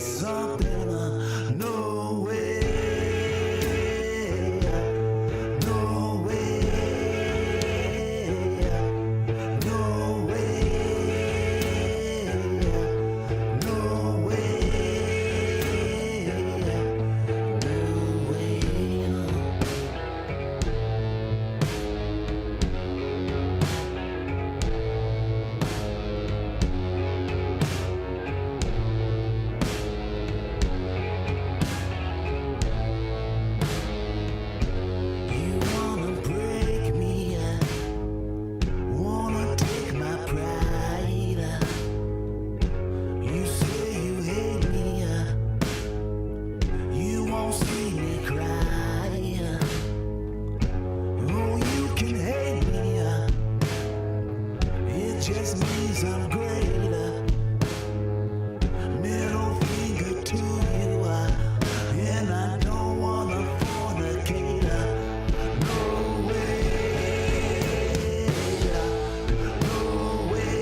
something, no way. No way. No way. No way. No way. You wanna break me, wanna take my pride. You say you hate me, you won't see me cry. Oh, you can hate me, it just means I'm greater. Middle finger to you, and I don't wanna fornicate. No way. No way.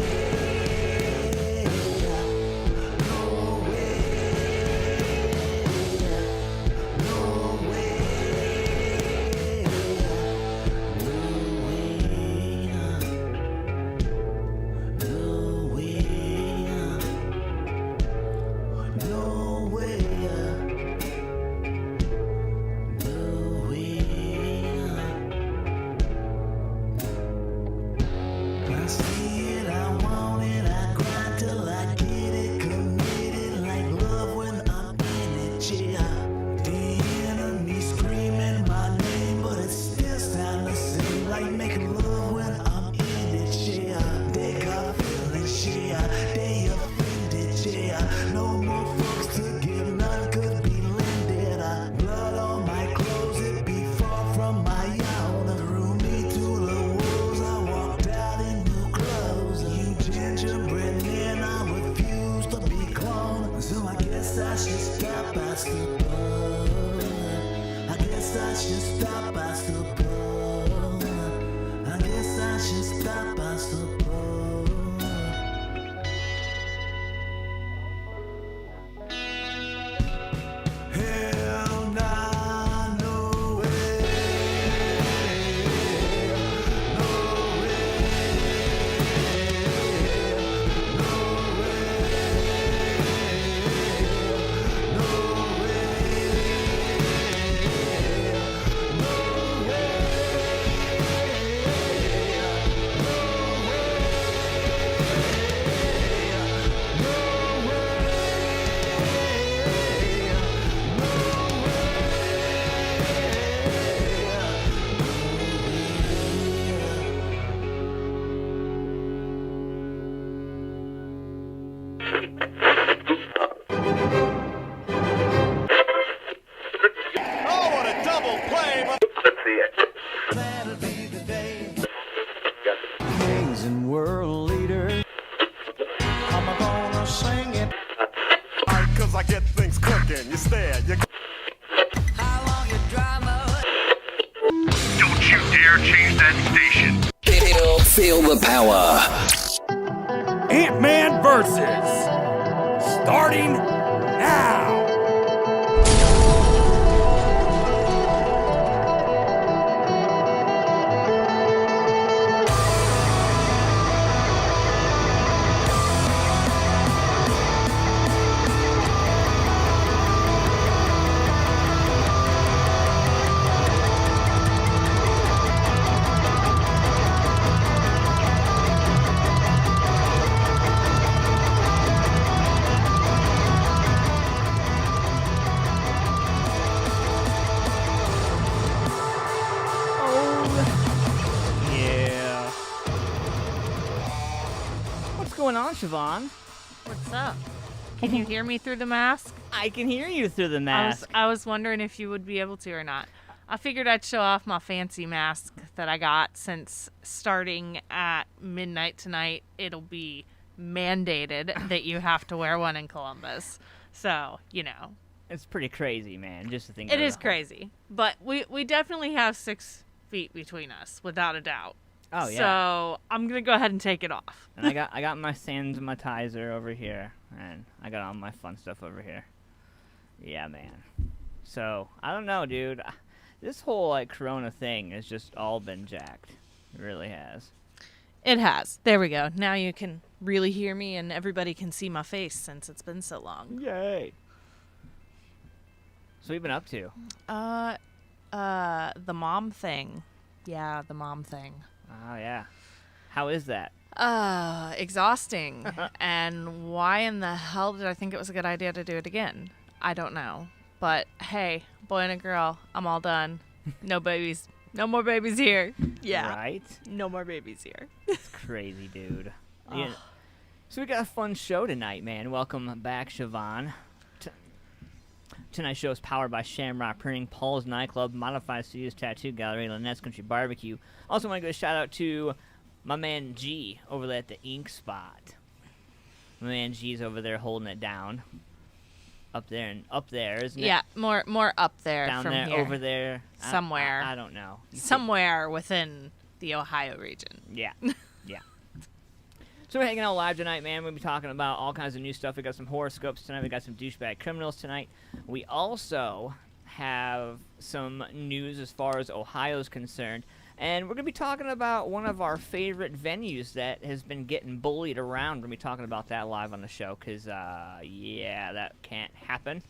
No way. No way. No way. I see it, I want it, I grind till I get it, committed like love when I'm in it, yeah. The enemy screaming my name, but it still sound the same, like making love when I'm in it, yeah. They got feelings, yeah, they offended, yeah. No more fucks to give, none could be lended. Blood on my clothes, it be far from my own. Threw me to the wolves, I walked out in new clothes. You gingerbread man, I refuse to be cloned. So I guess I should stop, I suppose. I guess I should stop, I suppose. I guess I should stop, I suppose. Hell nah, no way. No way. No way. No way. Oh, what a double play! That'll be the day. Kings and world leaders. I'm gonna sing it. Cause I get things cooking. You stare, you How long your drama? Don't you dare change that station. Feel the power. Ant-Man versus. Starting now. Yeah. What's going on, Siobhan? What's up? Can you hear me through the mask? I can hear you through the mask. I was wondering if you would be able to or not. I figured I'd show off my fancy mask that I got, since starting at midnight tonight, it'll be mandated that you have to wear one in Columbus. So, you know. It's pretty crazy, man, just to think It about is crazy. But we definitely have 6 feet between us, without a doubt. Oh, yeah. So I'm gonna go ahead and take it off. And I got my sanitizer over here, and I got all my fun stuff over here. Yeah, man. So I don't know, dude. This whole like Corona thing has just all been jacked. It really has. It has. There we go. Now you can really hear me, and everybody can see my face since it's been so long. Yay. So what have you been up to? The mom thing. Yeah, the mom thing. Oh yeah. How is that? Exhausting. And why in the hell did I think it was a good idea to do it again? I don't know. But hey, boy and a girl, I'm all done. No babies. No more babies here. Yeah. Right? No more babies here. It's crazy, dude. Yeah. So we got a fun show tonight, man. Welcome back, Siobhan. Tonight's show is powered by Shamrock Printing, Paul's Nightclub, Modified Studios Tattoo Gallery, Lynettes Country BBQ. Also want to give a shout out to my man G over there at the Ink Spot. My man G's over there holding it down. Up there, isn't it? Yeah, more up there Down from there, here. over there. Somewhere. I don't know. Somewhere within the Ohio region. Yeah. Yeah. So we're hanging out live tonight, man. We'll be talking about all kinds of new stuff. We got some horoscopes tonight. We got some douchebag criminals tonight. We also have some news as far as Ohio's concerned. And we're going to be talking about one of our favorite venues that has been getting bullied around. We're going to be talking about that live on the show because, yeah, that can't happen.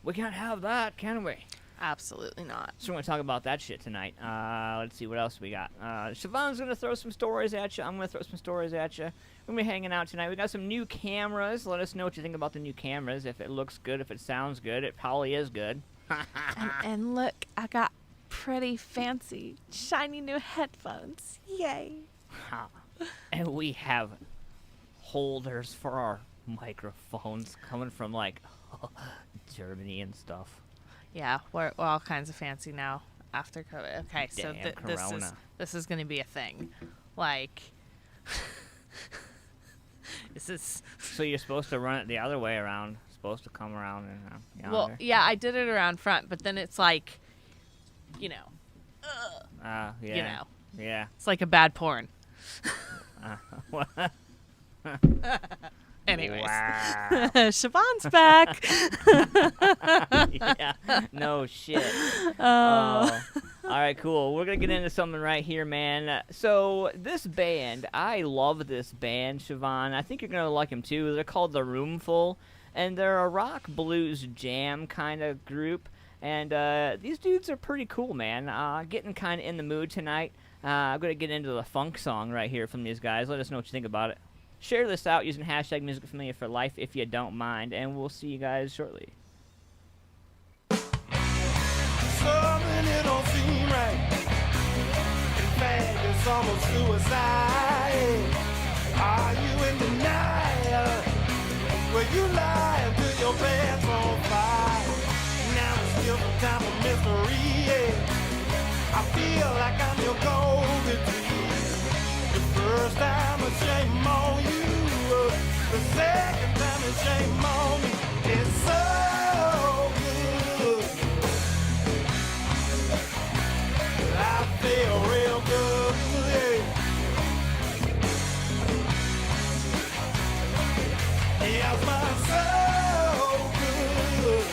We can't have that, can we? Absolutely not. So we're going to talk about that shit tonight. Let's see what else we got. Siobhan's going to throw some stories at you. I'm going to throw some stories at you. We're going to be hanging out tonight. We got some new cameras. Let us know what you think about the new cameras. If it looks good, if it sounds good. It probably is good. And look, I got pretty fancy, shiny new headphones. Yay. And we have holders for our microphones coming from, like, Germany and stuff. Yeah, we're all kinds of fancy now after COVID. Okay, so Damn Corona. this is going to be a thing. Like, this is... So you're supposed to run it the other way around. Supposed to come around and Well, yeah, I did it around front, but then it's like, you know. yeah. You know. Yeah. It's like a bad porn. What? Anyways. Wow. Siobhan's back. Yeah. No shit. All right, cool. We're going to get into something right here, man. So this band, I love this band, Siobhan. I think you're going to like them too. They're called The Roomful, and they're a rock blues jam kind of group. And these dudes are pretty cool, man. Getting kind of in the mood tonight. I'm going to get into the funk song right here from these guys. Let us know what you think about it. Share this out using hashtag #MusicFamilia4Life if you don't mind, and we'll see you guys shortly. Something it don't seem right. In fact, it's almost suicide. Are you in denial? Will you lie until your pants on fire? Now it's still some time for mystery. Yeah. I feel like I'm your golden tree. The first time a shame on you. The second time a shame on me. It's so good. I feel real good. Yes, my soul good.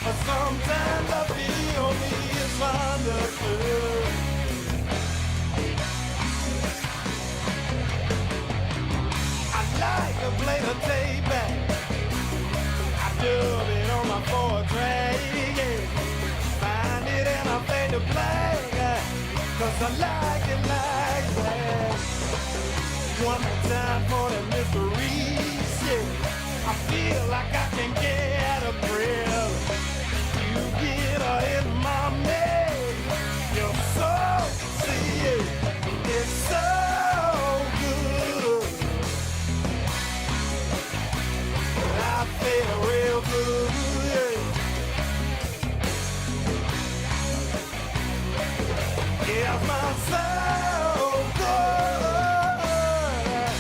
But sometimes I feel me is understood. I like to play the tape back. I dub it on my 4-track, yeah. Find it and I fade to black, 'cause I like it like that. One more time for the mysteries, yeah. I feel like I can get a thrill. You get her in my name. You're so see, it's so good. I feel real good, yeah. Yeah, my soul good.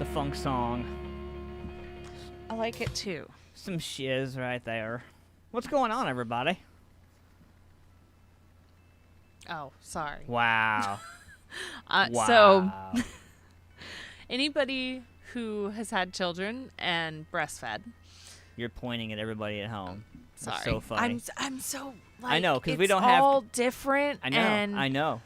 the funk song. I like it too. Some shiz right there. What's going on, everybody? Oh, sorry. Wow. Wow. So, anybody who has had children and breastfed. You're pointing at everybody at home. Sorry. That's so funny. I'm so like. I know, 'cause we it's don't have- all different. I know. And I know.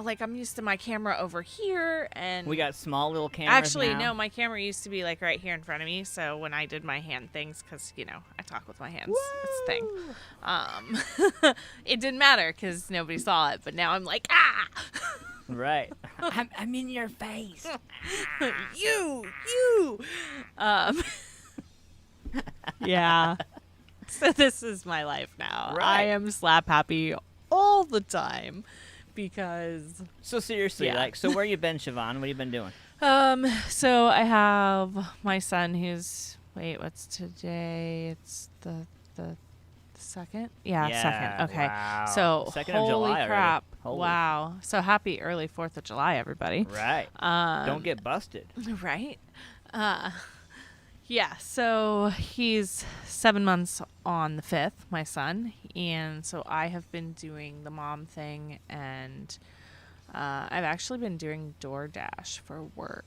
like I'm used to my camera over here, and We got small little cameras actually now. no, my camera used to be like right here in front of me. So when I did my hand things, because I talk with my hands, it's a thing. It didn't matter because nobody saw it, but now I'm like Right. I'm in your face. you. Yeah. So this is my life now. Right. I am slap happy all the time because So seriously, Yeah. so where you been, Siobhan? What have you been doing? so I have my son who's what's today? It's the second? Yeah, second. Okay. Wow. So 2nd of holy July already. crap. Holy. Wow. So happy early 4th of July, everybody. Right. Don't get busted. Right? Yeah, so he's 7 months on the 5th, my son, and so I have been doing the mom thing, and I've actually been doing DoorDash for work.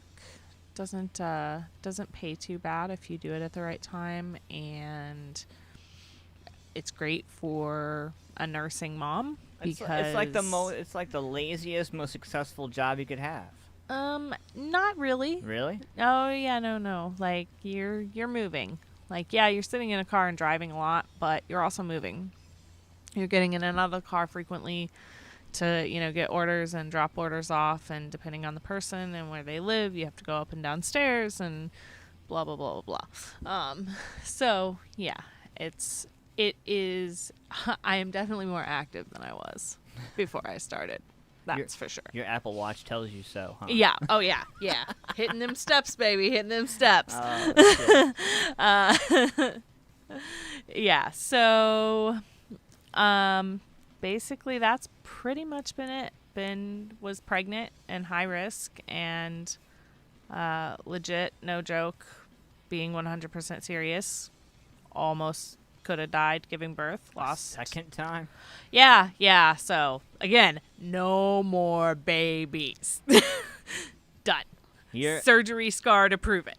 Doesn't pay too bad if you do it at the right time, and it's great for a nursing mom because It's like the laziest, most successful job you could have. not really. Really? Oh yeah, no. Like you're moving. Like yeah, you're sitting in a car and driving a lot, but you're also moving. You're getting in another car frequently to, get orders and drop orders off, and depending on the person and where they live, you have to go up and down stairs and blah blah blah blah blah. So yeah, it is I am definitely more active than I was before I started. That's for sure. Your Apple Watch tells you so, huh? Yeah. Oh, yeah. Yeah. Hitting them steps, baby. Hitting them steps. Yeah. So, basically, that's pretty much been it. Was pregnant and high risk and legit, no joke, being 100% serious. Almost could have died giving birth. Lost. Second time? Yeah. So, again, no more babies. Done. Surgery scar to prove it.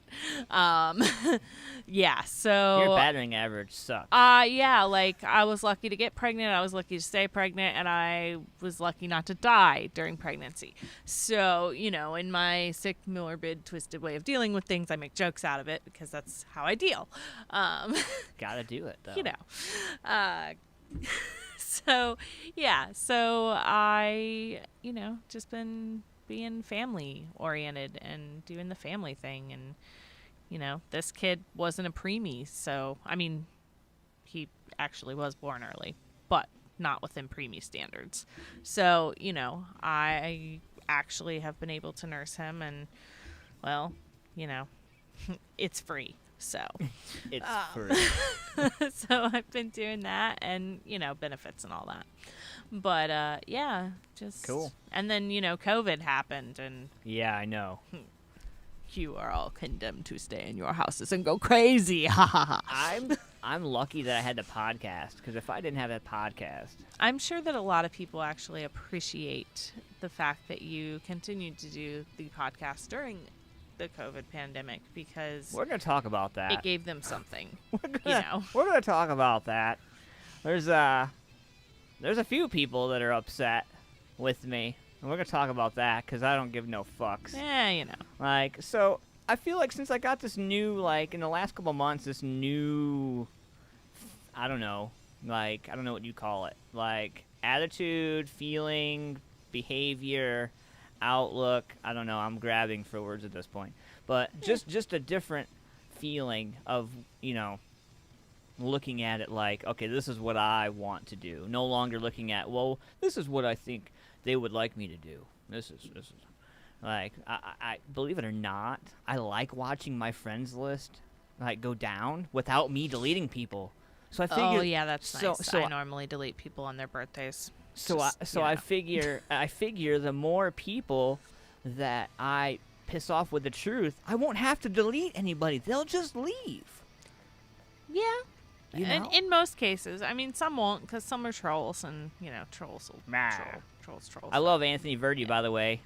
Yeah, so... Your battering average sucks. Yeah, like, I was lucky to get pregnant, I was lucky to stay pregnant, and I was lucky not to die during pregnancy. So, in my sick, morbid, twisted way of dealing with things, I make jokes out of it, because that's how I deal. Gotta do it, though. So, yeah, so I, just been being family oriented and doing the family thing. And, this kid wasn't a preemie. So, I mean, he actually was born early, but not within preemie standards. So, I actually have been able to nurse him, and, well, it's free. So it's free. So I've been doing that, and benefits and all that. But yeah, just cool. And then COVID happened, and yeah, I know. You are all condemned to stay in your houses and go crazy. Ha ha ha. I'm lucky that I had the podcast, because if I didn't have that podcast, I'm sure that a lot of people actually appreciate the fact that you continued to do the podcast during the COVID pandemic, because we're going to talk about that. It gave them something. We're going to talk about that. There's a few people that are upset with me, and we're going to talk about that, because I don't give no fucks. So I feel like since I got this new, in the last couple months, this new, I don't know what you call it, attitude, feeling, behavior, outlook, I don't know, I'm grabbing for words at this point, but just a different feeling of, looking at it like, okay, this is what I want to do, no longer looking at, well, this is what I think they would like me to do. This is I believe it or not, I like watching my friends list go down without me deleting people. So I figure, oh yeah, that's nice. So I normally delete people on their birthdays. I figure the more people that I piss off with the truth, I won't have to delete anybody. They'll just leave. Yeah. You know? And in most cases, I mean, some won't, because some are trolls, and trolls will Nah. trolls. I love Anthony Verdi, by the way.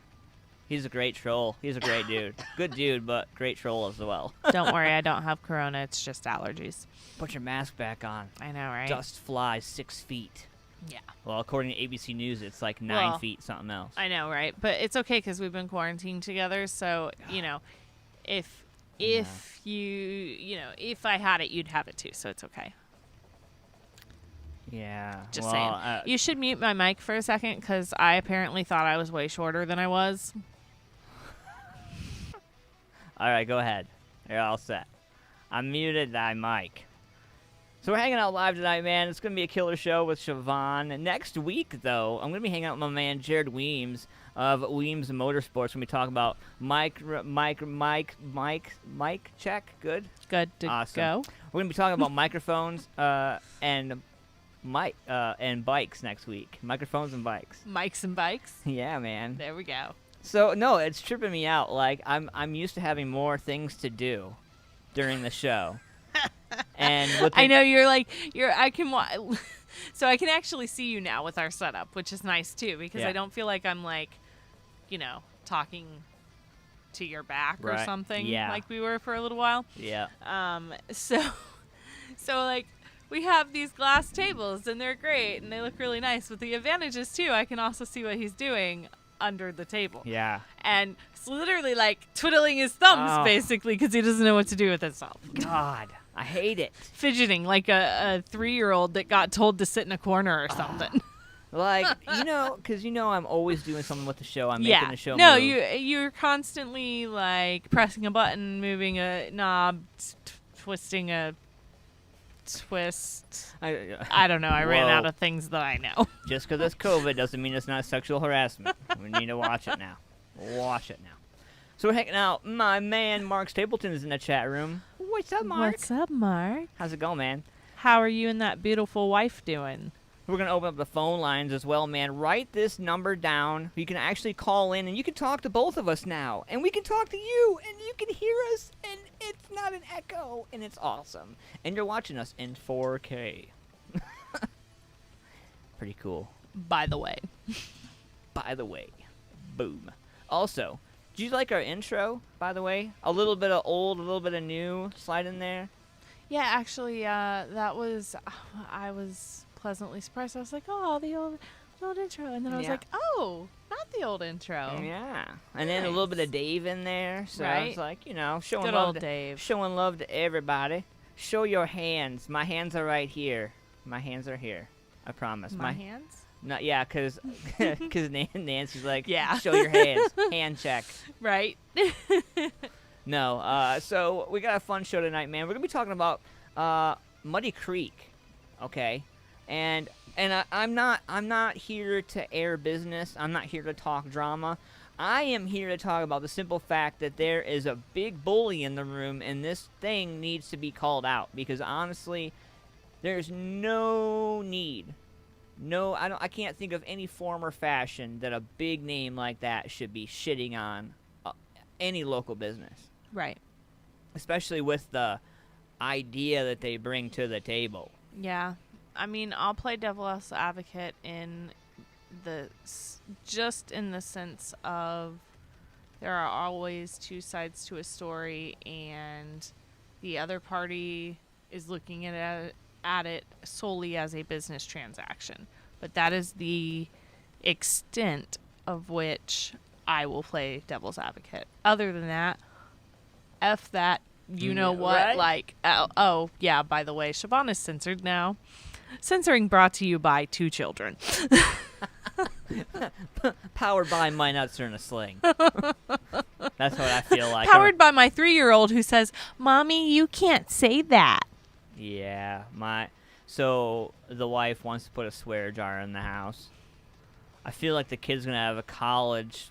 He's a great troll. He's a great dude. Good dude, but great troll as well. Don't worry, I don't have corona. It's just allergies. Put your mask back on. I know, right? Dust flies 6 feet. Yeah. Well, according to ABC News, it's like 9 Well, feet something else. I know, right? But it's okay because we've been quarantined together. So if if I had it, you'd have it too. So it's okay. Yeah. Just well, saying. You should mute my mic for a second because I apparently thought I was way shorter than I was. All right, go ahead. You're all set. I muted thy mic. So we're hanging out live tonight, man. It's going to be a killer show with Siobhan. Next week, though, I'm going to be hanging out with my man Jared Weems of Weems Motorsports. We're going to be talking about mic check. Good? Good to Awesome. go. We're going to be talking about microphones and bikes next week. Microphones and bikes. Mics and bikes. Yeah, man. There we go. So no, it's tripping me out. Like I'm used to having more things to do during the show. And with I know I can so I can actually see you now with our setup, which is nice too because Yeah. I don't feel like I'm talking to your back or Right. something Yeah. like we were for a little while. Yeah. So like we have these glass tables and they're great and they look really nice. But the advantage is too, I can also see what he's doing under the table. Yeah. And it's literally like twiddling his thumbs Oh. basically because he doesn't know what to do with himself. God, I hate it. Fidgeting like a 3-year-old that got told to sit in a corner or something. Like, because I'm always doing something with the show. I'm making Yeah. the show No, move. you're constantly like pressing a button, moving a knob, twisting a twist. I don't know. I ran Whoa. out of things that I know. Just because it's COVID doesn't mean it's not sexual harassment. We need to watch it now. Watch it now. So we're hanging out. My man Mark Stapleton is in the chat room. What's up, Mark? What's up, Mark? How's it going, man? How are you and that beautiful wife doing? We're going to open up the phone lines as well, man. Write this number down. You can actually call in, and you can talk to both of us now. And we can talk to you, and you can hear us, and it's not an echo, and it's awesome. And you're watching us in 4K. Pretty cool. By the way. By the way. Boom. Also, do you like our intro, by the way? A little bit of old, a little bit of new. Slide in there. Yeah, actually, that was... I was pleasantly surprised. I was like, oh, the old intro. And then I was Yeah. like, oh, not the old intro. Yeah. And then a little bit Nice. of Dave in there. So I Right. was like, showing Good love old to, Dave. showing love to everybody. Show your hands. My hands are right here. My hands are here. I promise. My hands? Not yeah, cause Nancy's like, Yeah. show your hands. Hand check. Right? No. So we got a fun show tonight, man. We're gonna be talking about Muddy Creek. Okay. And I'm not here to air business. I'm not here to talk drama. I am here to talk about the simple fact that there is a big bully in the room, and this thing needs to be called out. Because honestly, there's no need. No, I can't think of any form or fashion that a big name like that should be shitting on any local business, Right. especially with the idea that they bring to the table. Yeah. I mean, I'll play devil's advocate in just in the sense of there are always two sides to a story, and the other party is looking at it solely as a business transaction. But that is the extent of which I will play devil's advocate. Other than that, F that, you know Yeah, what, right? like, oh, yeah, by the way, Siobhan is censored now. Censoring brought to you by 2 children. Powered by my nuts are in a sling. That's what I feel like. Powered by my 3-year-old who says, Mommy, you can't say that. Yeah, so the wife wants to put a swear jar in the house. I feel like the kid's gonna have a college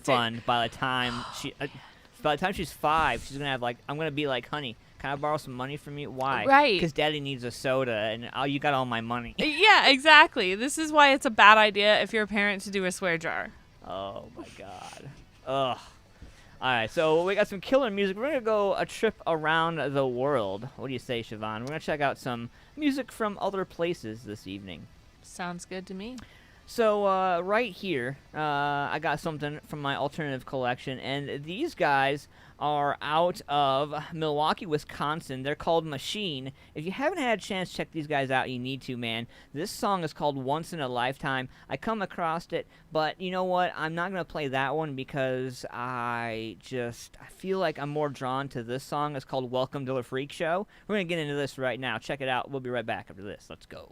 fund by the time she's 5. She's gonna have I'm gonna be like, honey, can I borrow some money from you? Why? Right. Because Daddy needs a soda, and you got all my money. Yeah, exactly. This is why it's a bad idea if you're a parent to do a swear jar. Oh my God. Ugh. All right, so we got some killer music. We're going to go a trip around the world. What do you say, Siobhan? We're going to check out some music from other places this evening. Sounds good to me. So right here, I got something from my alternative collection, and these guys are out of Milwaukee, Wisconsin. They're called Machine. If you haven't had a chance to check these guys out, you need to, man. This song is called Once in a Lifetime. I come across it, but you know what? I'm not going to play that one because I feel like I'm more drawn to this song. It's called Welcome to the Freak Show. We're going to get into this right now. Check it out. We'll be right back after this. Let's go.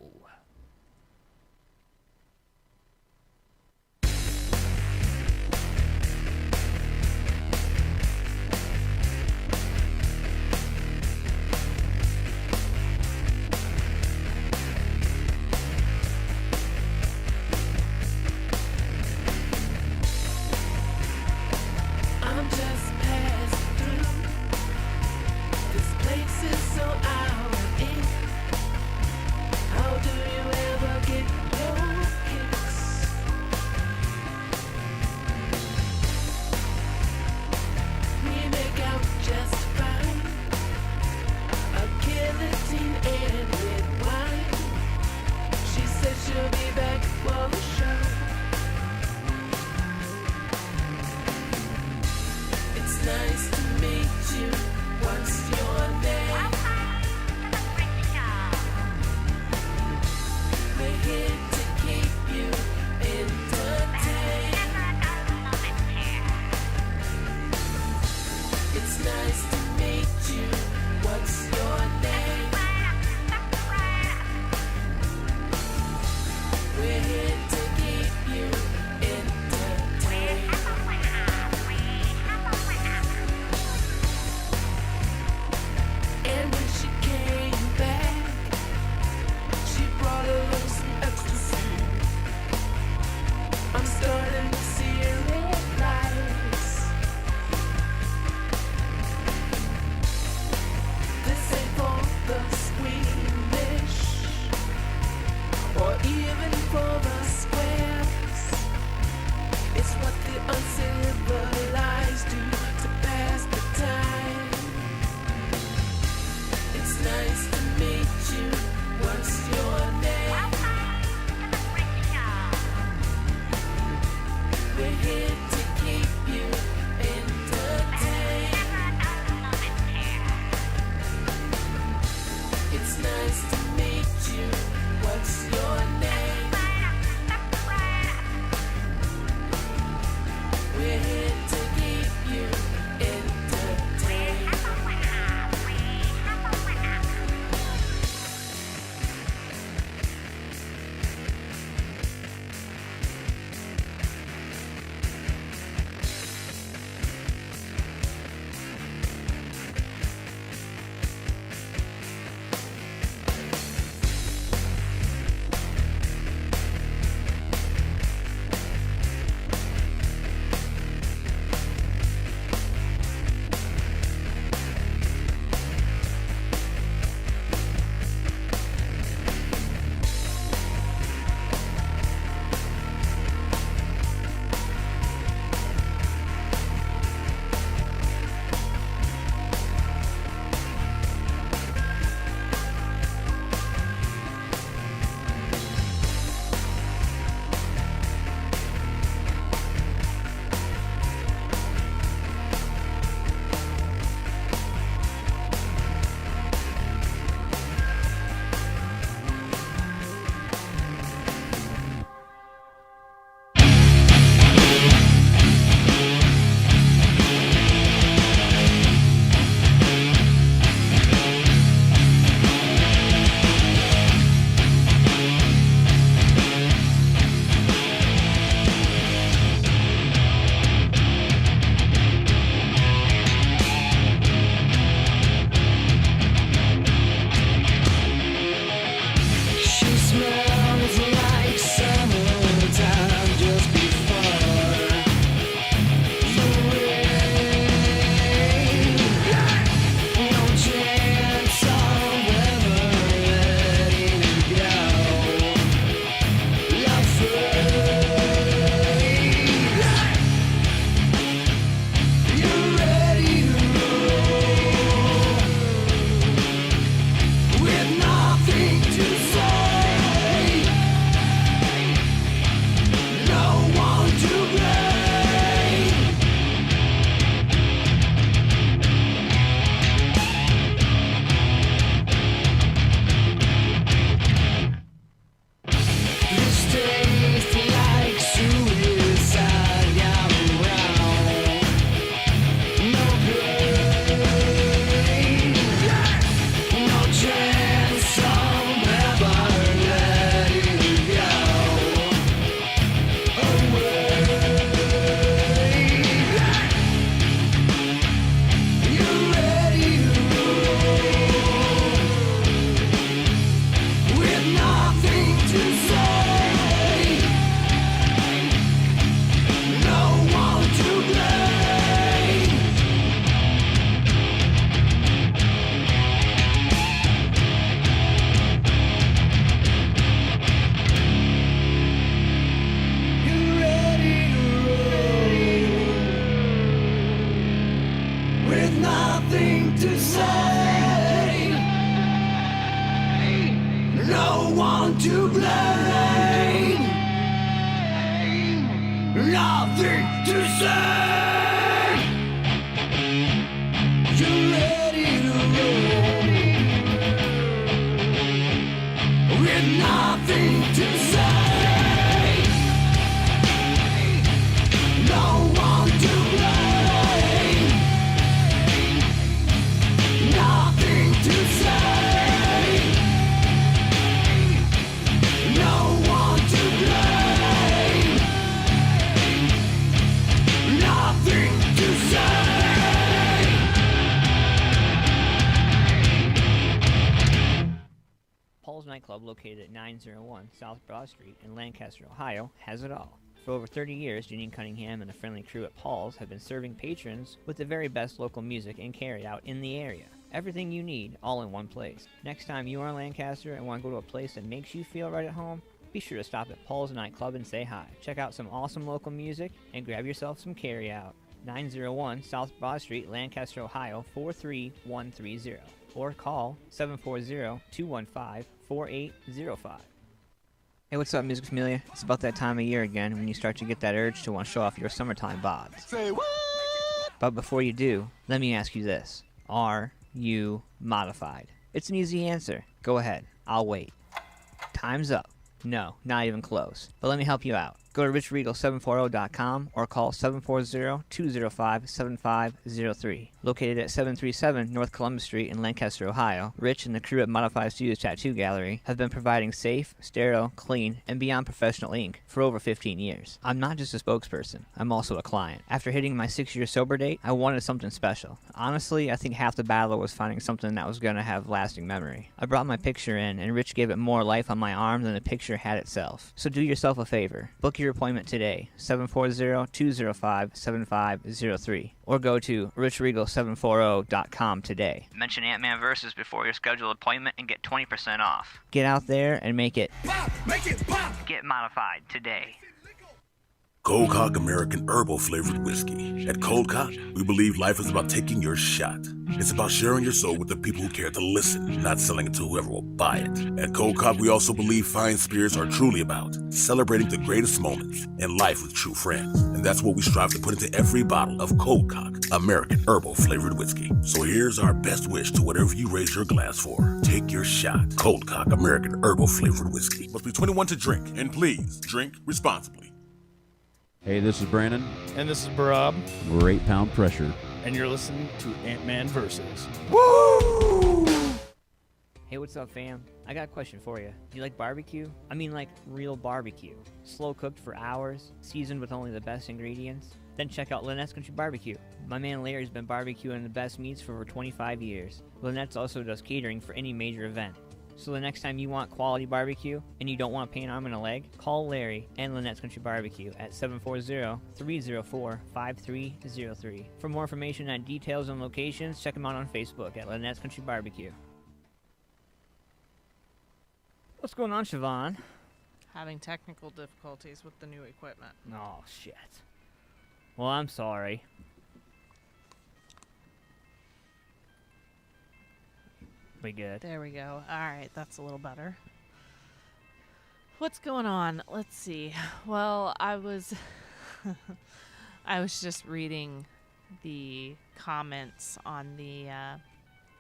I'm just passing through. This place is so out of ink. How do you Nothing to say. You're ready to roll with nothing to say. No one to blame. Nothing to say. No one to blame. Nothing to say. Paul's nightclub, located at 901 South Broad Street in Lancaster, Ohio, has it all. For over 30 years, Janine Cunningham and a friendly crew at Paul's have been serving patrons with the very best local music and carry-out in the area. Everything you need, all in one place. Next time you are in Lancaster and want to go to a place that makes you feel right at home, be sure to stop at Paul's Nightclub and say hi. Check out some awesome local music and grab yourself some carry-out. 901 South Broad Street, Lancaster, Ohio, 43130. Or call 740-215-4805. Hey, what's up, Music Familia? It's about that time of year again when you start to get that urge to want to show off your summertime bods. Say what? But before you do, let me ask you this. Are you modified? It's an easy answer. Go ahead. I'll wait. Time's up. No, not even close. But let me help you out. Go to richregal740.com or call 740-205-7503. Located at 737 North Columbus Street in Lancaster, Ohio, Rich and the crew at Modified Studios Tattoo Gallery have been providing safe, sterile, clean, and beyond professional ink for over 15 years. I'm not just a spokesperson. I'm also a client. After hitting my 6-year sober date, I wanted something special. Honestly, I think half the battle was finding something that was going to have lasting memory. I brought my picture in, and Rich gave it more life on my arm than the picture had itself. So do yourself a favor. Book your appointment today, 740-205-7503, or go to richregal740.com today. Mention AntmanVs before your scheduled appointment and get 20% off. Get out there and make it Pop, make it pop. get modified today. Cold Cock American Herbal Flavored Whiskey. At Cold Cock, we believe life is about taking your shot. It's about sharing your soul with the people who care to listen, not selling it to whoever will buy it. At Cold Cock, we also believe fine spirits are truly about celebrating the greatest moments in life with true friends. And that's what we strive to put into every bottle of Cold Cock American Herbal Flavored Whiskey. So here's our best wish to whatever you raise your glass for. Take your shot. Cold Cock American Herbal Flavored Whiskey. Must be 21 to drink, and please drink responsibly. Hey, this is Brandon. And this is Barab. We're 8 Pound Pressure. And you're listening to AntmanVs. Woo! Hey, what's up, fam? I got a question for you. Do you like barbecue? I mean, like real barbecue. Slow cooked for hours, seasoned with only the best ingredients? Then check out Lynettes Country BBQ. My man Larry's been barbecuing the best meats for over 25 years. Lynettes also does catering for any major event. So the next time you want quality barbecue and you don't want to pay an arm and a leg, call Larry and Lynettes Country BBQ at 740-304-5303. For more information on details and locations, check them out on Facebook at Lynettes Country BBQ. What's going on, Siobhan? Having technical difficulties with the new equipment. Oh, shit. Well, I'm sorry. We good? There we go. All right, that's a little better. What's going on? Let's see. Well, I was just reading the comments on the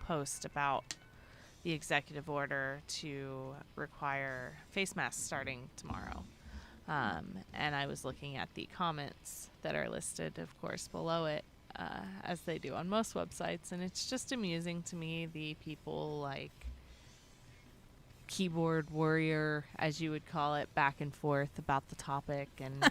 post about the executive order to require face masks starting tomorrow. And I was looking at the comments that are listed, of course, below it, as they do on most websites, and it's just amusing to me, the people like keyboard warrior, as you would call it, back and forth about the topic, and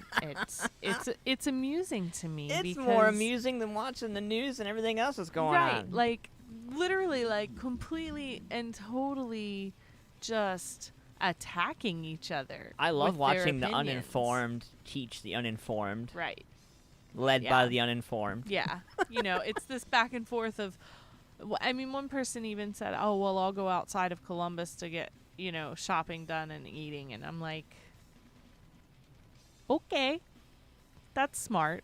it's amusing to me. It's because more amusing than watching the news and everything else that's going on. Right, like literally, like completely and totally just attacking each other. I love with their watching the opinions. uninformed teach the uninformed. Right. Led Yeah. by the uninformed. Yeah. You know, it's this back and forth of, I mean, one person even said, oh, well, I'll go outside of Columbus to get, you know, shopping done and eating. And I'm like, okay, that's smart.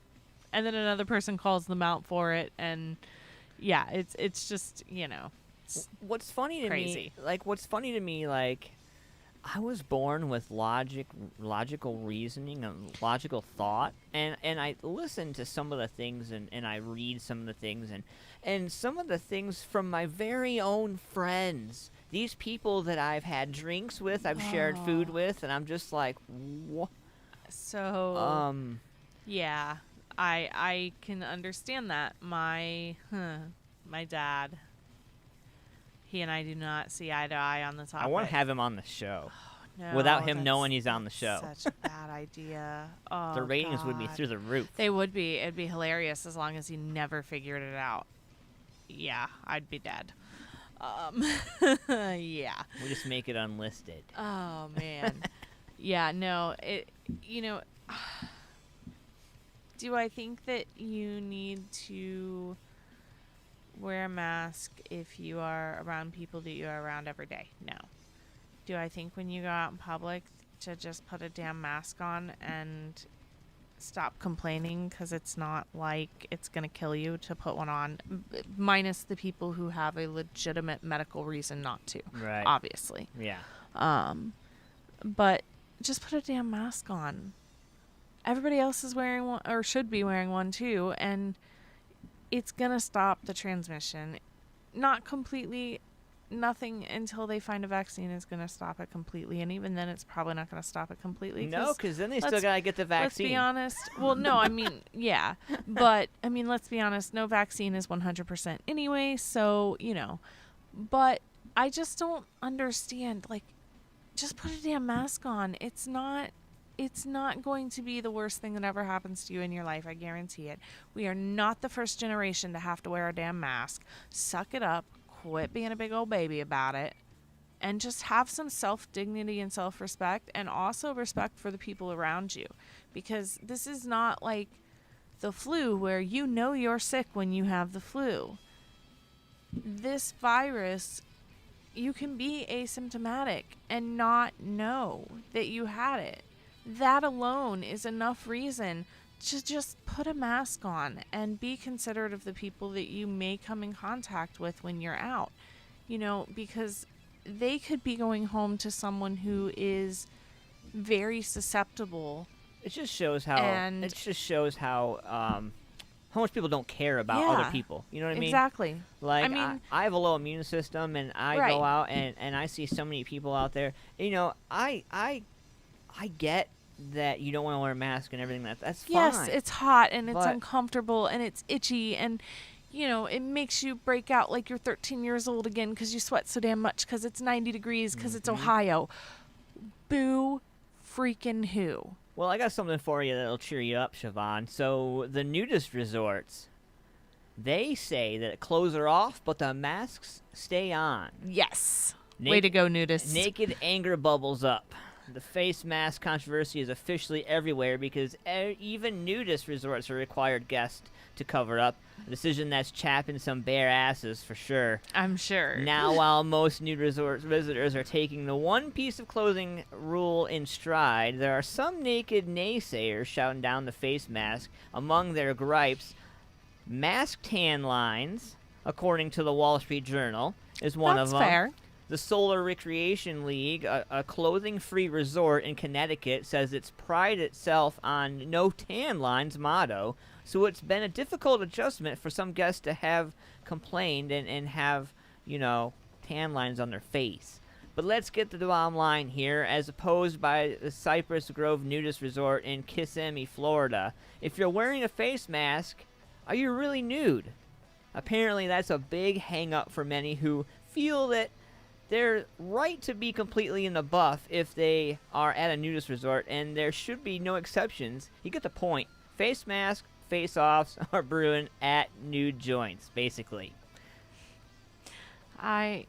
And then another person calls them out for it. And yeah, it's just, you know, it's What's funny to crazy. me, like, I was born with logical reasoning, and logical thought, and I listen to some of the things, and I read some of the things, and some of the things from my very own friends. These people that I've had drinks with, I've shared food with, and I'm just like, what? So, yeah, I can understand that. My dad, he and I do not see eye to eye on the topic. I want to have him on the show. No, without him knowing he's on the show. Such a bad idea. Oh, the ratings would be God. through the roof. They would be. It'd be hilarious as long as he never figured it out. Yeah, I'd be dead. Yeah. We just make it unlisted. Oh man. Yeah, no, do I think that you need to wear a mask if you are around people that you are around every day? No. Do I think when you go out in public to just put a damn mask on and stop complaining because it's not like it's going to kill you to put one on, minus the people who have a legitimate medical reason not to, Right. obviously. Yeah. But just put a damn mask on. Everybody else is wearing one, or should be wearing one too, and it's going to stop the transmission. Not completely. Nothing until they find a vaccine is going to stop it completely, and even then it's probably not going to stop it completely. No, because then they still got to get the vaccine. Let's be honest. Well, no, I mean, yeah. But, I mean, let's be honest. No vaccine is 100% anyway, so, But I just don't understand. Like, just put a damn mask on. It's not going to be the worst thing that ever happens to you in your life. I guarantee it. We are not the first generation to have to wear a damn mask. Suck it up. Quit being a big old baby about it, and just have some self-dignity and self-respect, and also respect for the people around you, because this is not like the flu where you're sick when you have the flu. This virus, you can be asymptomatic and not know that you had it. That alone is enough reason to just put a mask on and be considerate of the people that you may come in contact with when you're out, because they could be going home to someone who is very susceptible. It just shows how how much people don't care about other people. You know what I mean? Exactly. Like, I mean, I have a low immune system, and I Right. go out and I see so many people out there. I get that you don't want to wear a mask and everything. That's fine. yes, it's hot and it's But- uncomfortable and it's itchy, and it makes you break out like you're 13 years old again because you sweat so damn much because it's 90 degrees because it's Ohio. Boo freaking who. Well, I got something for you that'll cheer you up, Siobhan. So the nudist resorts, they say that clothes are off, but the masks stay on. Yes. Way to go, nudists. Naked anger bubbles up. The face mask controversy is officially everywhere because even nudist resorts are required guests to cover up. A decision that's chapping some bare asses for sure. I'm sure. Now, while most nude resort visitors are taking the one piece of clothing rule in stride, there are some naked naysayers shouting down the face mask. Among their gripes, mask tan lines, according to the Wall Street Journal, is one That's of them. fair. The Solar Recreation League, a clothing-free resort in Connecticut, says it's prided itself on no tan lines motto, so it's been a difficult adjustment for some guests to have complained and have, tan lines on their face. But let's get to the bottom line here, as opposed by the Cypress Grove Nudist Resort in Kissimmee, Florida. If you're wearing a face mask, are you really nude? Apparently that's a big hang-up for many who feel that they're right to be completely in the buff if they are at a nudist resort, and there should be no exceptions. You get the point. Face mask, face-offs are brewing at nude joints, basically. Let's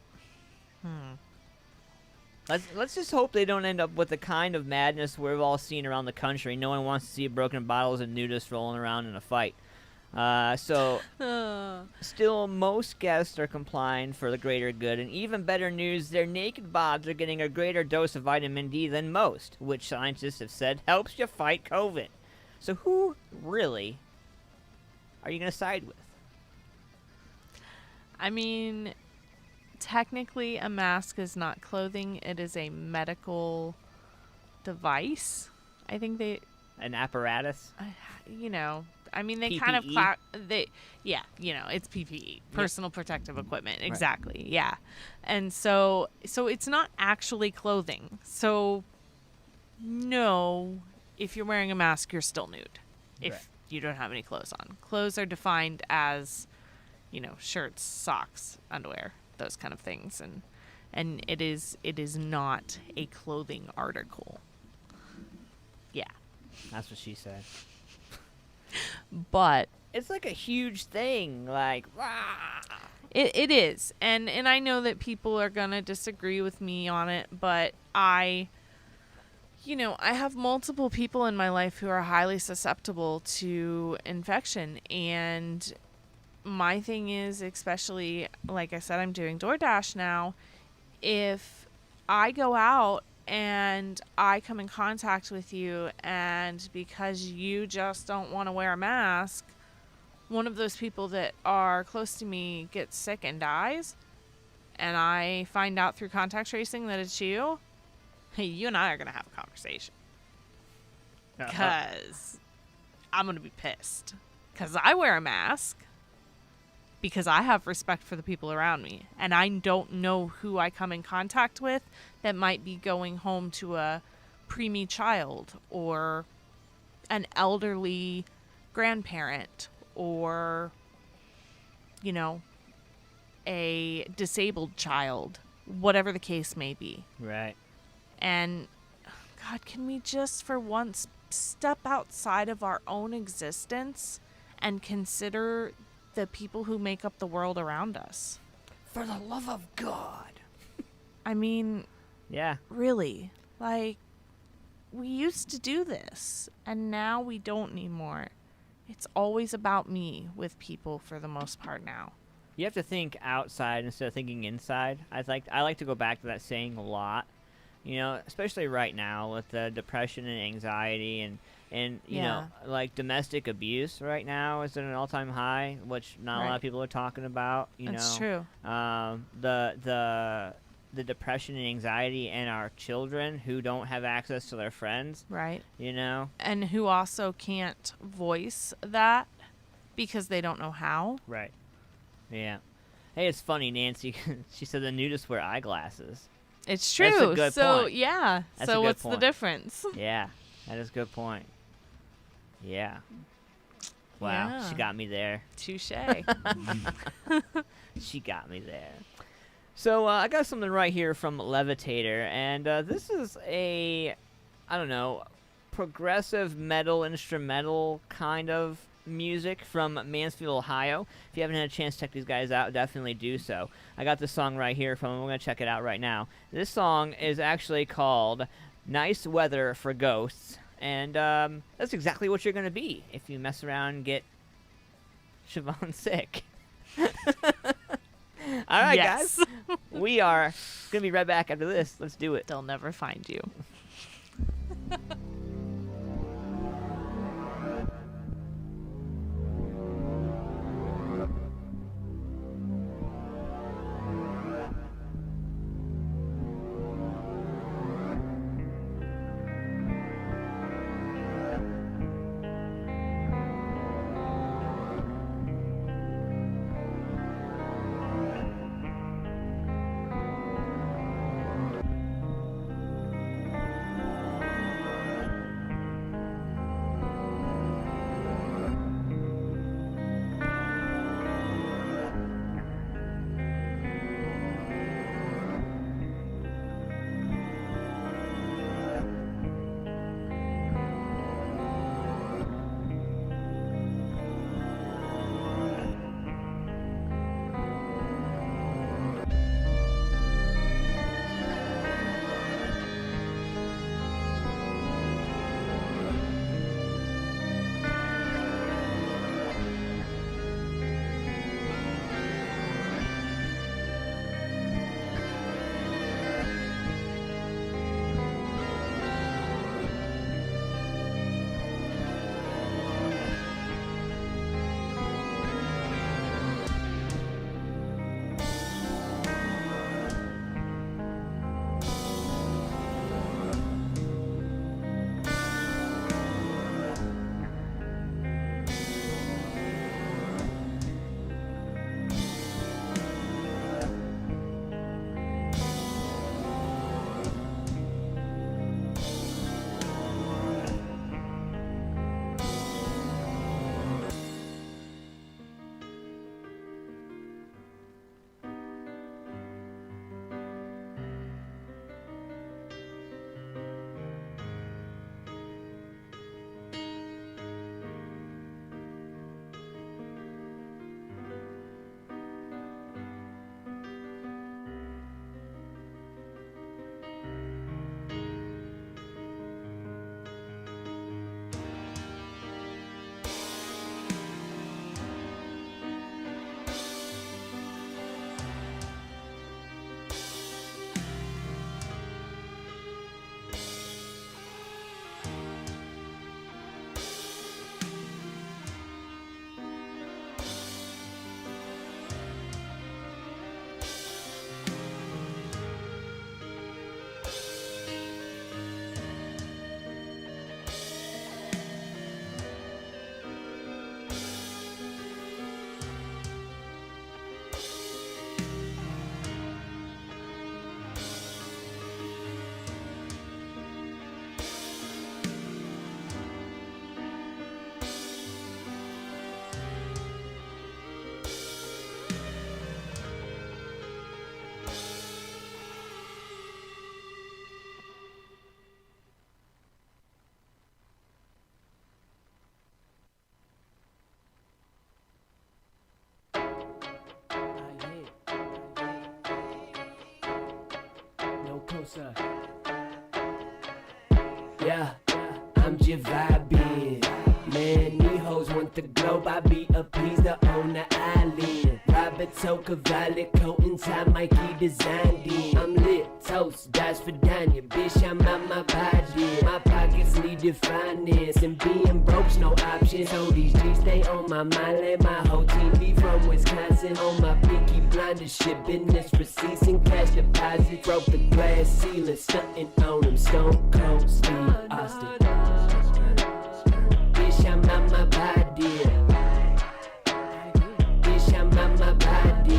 just hope they don't end up with the kind of madness we've all seen around the country. No one wants to see broken bottles and nudists rolling around in a fight. Still, most guests are complying for the greater good, and even better news, their naked bods are getting a greater dose of vitamin D than most, which scientists have said helps you fight COVID. So who really are you going to side with? I mean, technically a mask is not clothing. It is a medical device. I think An apparatus. you know, I mean, they kind of PPE? it's PPE, personal protective equipment, exactly. Right. Yeah. And so it's not actually clothing. So no, if you're wearing a mask, you're still nude. If you don't have any clothes on. Clothes are defined as, shirts, socks, underwear, those kind of things, and it is not a clothing article. Yeah. That's what she said. But it's like a huge thing, like, rah! It is. And I know that people are going to disagree with me on it, but I have multiple people in my life who are highly susceptible to infection. And my thing is, especially, like I said, I'm doing DoorDash now. If I go out and I come in contact with you, and because you just don't want to wear a mask, one of those people that are close to me gets sick and dies, and I find out through contact tracing that it's you, hey, you and I are going to have a conversation. Because I'm going to be pissed. Because I wear a mask. Because I have respect for the people around me. And I don't know who I come in contact with that might be going home to a preemie child or an elderly grandparent or, a disabled child, whatever the case may be. Right. And, God, can we just for once step outside of our own existence and consider the people who make up the world around us? For the love of God. I mean, yeah, really, like, we used to do this and now we don't anymore. It's always about me with people for the most part now. You have to think outside instead of thinking inside. I like to go back to that saying a lot. Especially right now with the depression and anxiety and you know, like domestic abuse right now is at an all-time high, which not a lot of people are talking about. That's true. The depression and anxiety in our children who don't have access to their friends. Right. And who also can't voice that because they don't know how. Right. Yeah. Hey, it's funny, Nancy. She said the nudists wear eyeglasses. It's true. That's a good point. Yeah. That's so a good what's point. the difference? Yeah, that is a good point. Yeah. Wow, Yeah. she got me there. Touche. She got me there. So I got something right here from Levitator, and this is a, progressive metal instrumental kind of music from Mansfield, Ohio. If you haven't had a chance to check these guys out, definitely do so. I got this song right here from them. We're going to check it out right now. This song is actually called Nice Weather for Ghosts, and that's exactly what you're going to be if you mess around and get Siobhan sick. All right, guys. We are going to be right back after this. Let's do it. They'll never find you. Yeah, I'm just vibing. Man, these hoes want the globe. I be appeased to own the island. Robert Toka, violet coat inside Mikey designed it. I'm lit, toast, dice for Danya. Bitch, I'm out my body. My pockets needed finance. And being broke's no option. So these G's stay on my mind. Let my whole team be from Wisconsin. On my pinky blinders, shit business receipts and cash deposits. Broke the glass ceiling, stunting on them. Stone Cold Steve Austin. I'm out my body. Bitch, I'm out my body.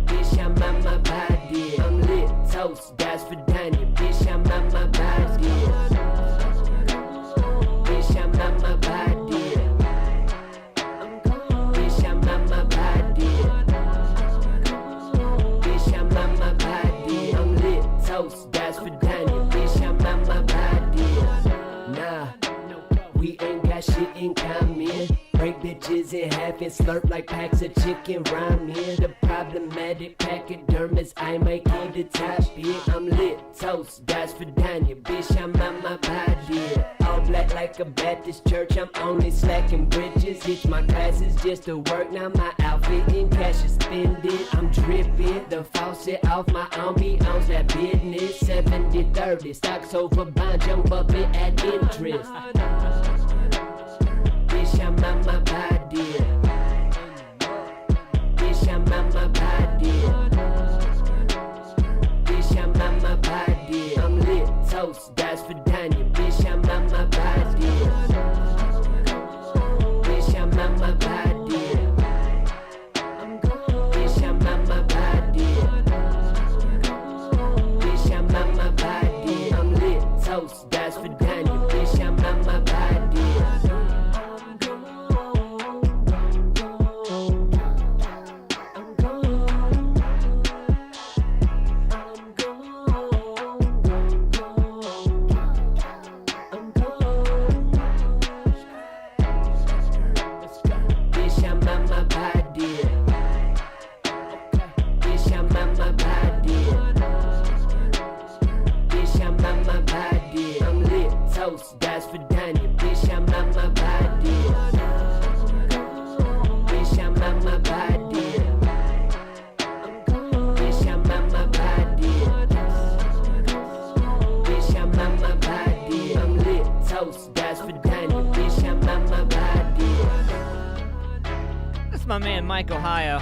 Bitch, I'm out my body. I'm lit, toast, dice for Danya. Bitch, I'm out my body. Bitch, I'm out my body. Bitch, I'm out my body. Bitch, I'm out my body. I'm lit, toast, dice for Danya. Bitch, I'm out my body. Nah. We ain't got shit in common. Break bitches in half and slurp like packs of chicken ramen. The problematic pachydermis, I might eat the top bit. I'm lit, toast, dice for Danya. Bitch, I'm out my body. All black like a Baptist church, I'm only slacking bridges. Ditch my classes just to work, now my outfit in cash is spending. I'm dripping, the faucet off my ambiance, that business. 70-30, stocks over bond, jump up and add interest. Bitch, I'm out my body. Bitch, I'm out my body. Bitch, I'm out my body. I'm lit, toast, dice for Danya. Bitch, I'm out my body. Bitch, I'm out my body. Bitch, I'm out my body. Bitch, I'm out my body. I'm lit, toast, dice for Danya. Bitch, I'm out my body. Dice for Danya, bitch, I'm out my body. Bitch, I'm out my body. Bitch, I'm out my body. Bitch, I'm out my body. I'm lit, toast, dice for Danya, bitch, I'm out my body. That's my man Mike Ohio.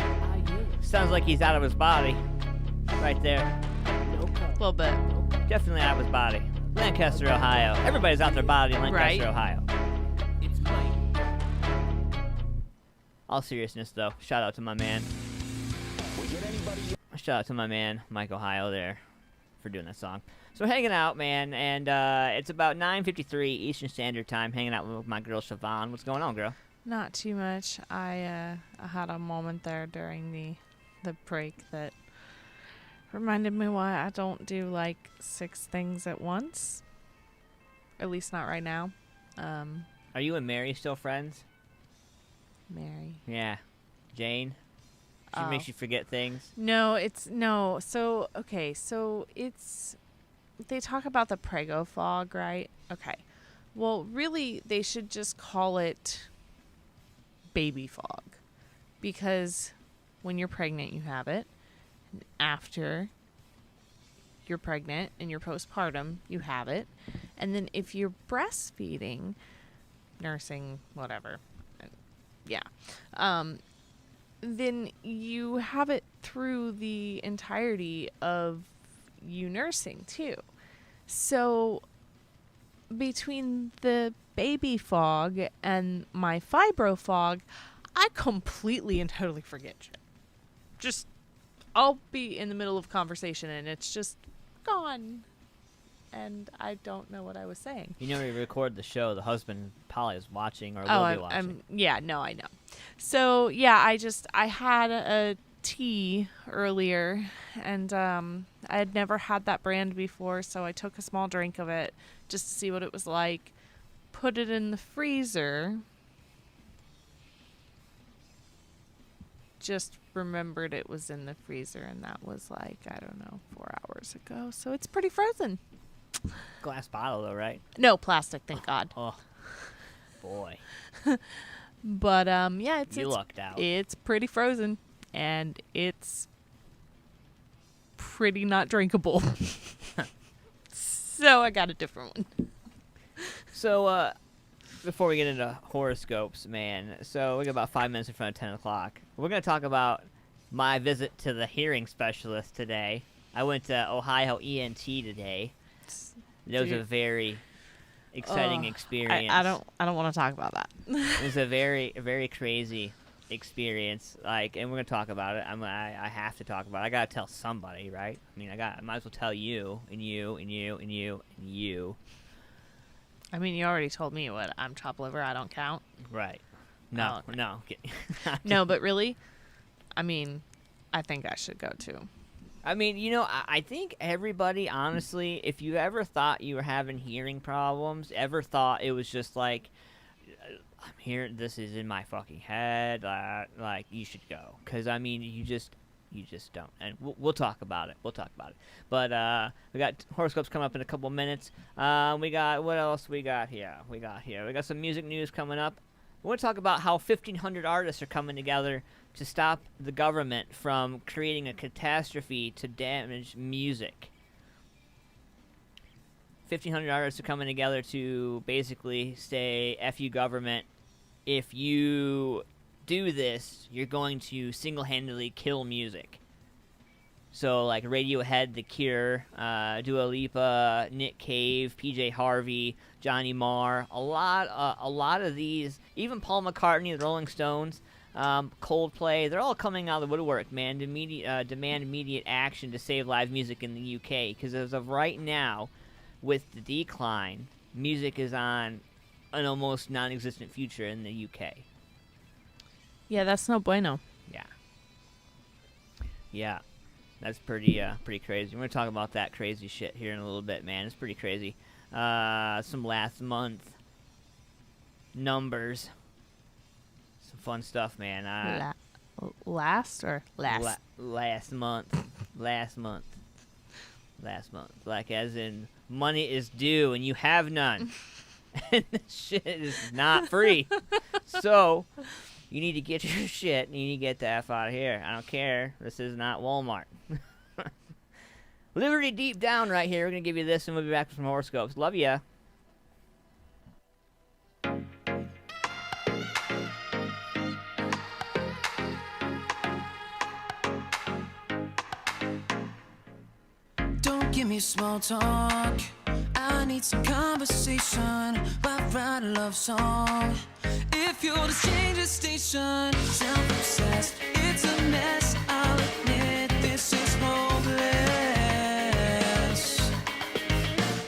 Sounds like he's out of his body. Right there. A little bit. Definitely out of his body. Lancaster, Ohio. Everybody's out their body in Lancaster, Right. Ohio. All seriousness, though, shout out to my man. Shout out to my man, Mike Ohio, there, for doing that song. So hanging out, man, and it's about 9:53 Eastern Standard Time, hanging out with my girl, Siobhan. What's going on, girl? Not too much. I had a moment there during the break that reminded me why I don't do like 6 things at once. At least not right now. Are you and Mary still friends? Mary. Yeah. Jane? She makes you forget things? No, it's no. So, okay, so it's they talk about the prego fog, right? Okay. Well, really they should just call it baby fog, because when you're pregnant you have it. After you're pregnant and you're postpartum, you have it. And then if you're breastfeeding, nursing, whatever, yeah, then you have it through the entirety of you nursing too. So between the baby fog and my fibro fog, I completely and totally forget shit. Just I'll be in the middle of conversation and it's just gone. And I don't know what I was saying. You know, when we record the show, the husband probably is watching or will be watching. Yeah, no, I know. So, yeah, I had a tea earlier, and I had never had that brand before, so I took a small drink of it just to see what it was like, put it in the freezer. just remembered it was in the freezer, and that was like, I don't know, 4 hours ago. So it's pretty frozen. Glass bottle, though, right? No, plastic, thank God. Oh, boy. But, yeah, You lucked out. It's pretty frozen, and it's pretty not drinkable. So I got a different one. So, before we get into horoscopes, man, so we got about 5 minutes in front of 10 o'clock. We're going to talk about my visit to the hearing specialist today. I went to Ohio ENT today. It was a very exciting experience. I don't want to talk about that. It was a very crazy experience. Like, and we're going to talk about it. I have to talk about it. I got to tell somebody, right? I mean, I might as well tell you, and you, and you, and you, and you. I mean, you already told me what I'm chopped liver. I don't count. Right. No, Oh, no. No, but really, I mean, I think I should go too. I mean, you know, I think everybody, honestly, if you ever thought you were having hearing problems, ever thought it was just like, I'm hearing, this is in my fucking head, like, you should go. Because, I mean, you just don't. And we'll talk about it. But we got horoscopes coming up in a couple minutes. We got, what else we got here? We got some music news coming up. We want to talk about how 1,500 artists are coming together to stop the government from creating a catastrophe to damage music. 1,500 artists are coming together to basically say, F you government, if you do this, you're going to single-handedly kill music. So, like Radiohead, The Cure, Dua Lipa, Nick Cave, PJ Harvey, Johnny Marr, a lot of these, even Paul McCartney, the Rolling Stones, Coldplay, they're all coming out of the woodwork, man, to demand immediate action to save live music in the UK. Because as of right now, with the decline, music is on an almost non-existent future in the UK. Yeah, that's no bueno. Yeah. That's pretty crazy. We're going to talk about that crazy shit here in a little bit, man. It's pretty crazy. Some last month numbers. Some fun stuff, man. Last or last? Last month. Last month. Like, as in, money is due and you have none. And this shit is not free. So, you need to get your shit and you need to get the F out of here. I don't care. This is not Walmart. Liberty deep down right here. We're going to give you this and we'll be back with some horoscopes. Love ya. Don't give me small talk. I need some conversation. Why write a love song? If you'll just change the station, self-obsessed, it's a mess. I'll admit this is hopeless.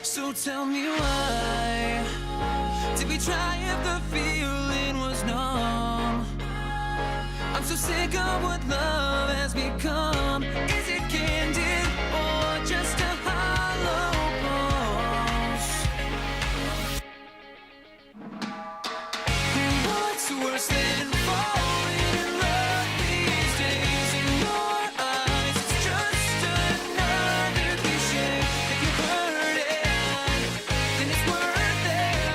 So tell me why did we try if the feeling was numb? I'm so sick of what love has become. Is it candid or just a hollow boast? What's worse than falling in love these days? In your eyes, it's just another cliche. If you heard it, then it's worth it.